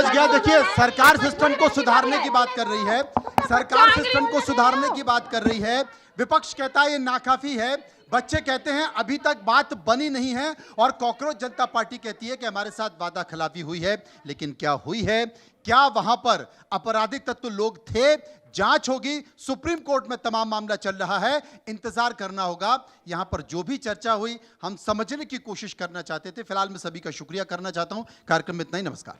Speaker 1: गया। देखिए, सरकार सिस्टम को सुधारने की बात कर रही है, सरकार सिस्टम को सुधारने की बात कर रही है। विपक्ष कहता है ये नाकाफी है, बच्चे कहते हैं अभी तक बात बनी नहीं है, और कॉकरोच जनता पार्टी कहती है कि हमारे साथ वादा खिलाफी हुई है। लेकिन क्या हुई है? क्या वहां पर आपराधिक तत्व लोग थे? जांच होगी, सुप्रीम कोर्ट में तमाम मामला चल रहा है, इंतजार करना होगा। यहां पर जो भी चर्चा हुई हम समझने की कोशिश करना चाहते थे। फिलहाल मैं सभी का शुक्रिया करना चाहता हूं। कार्यक्रम में इतना ही, नमस्कार।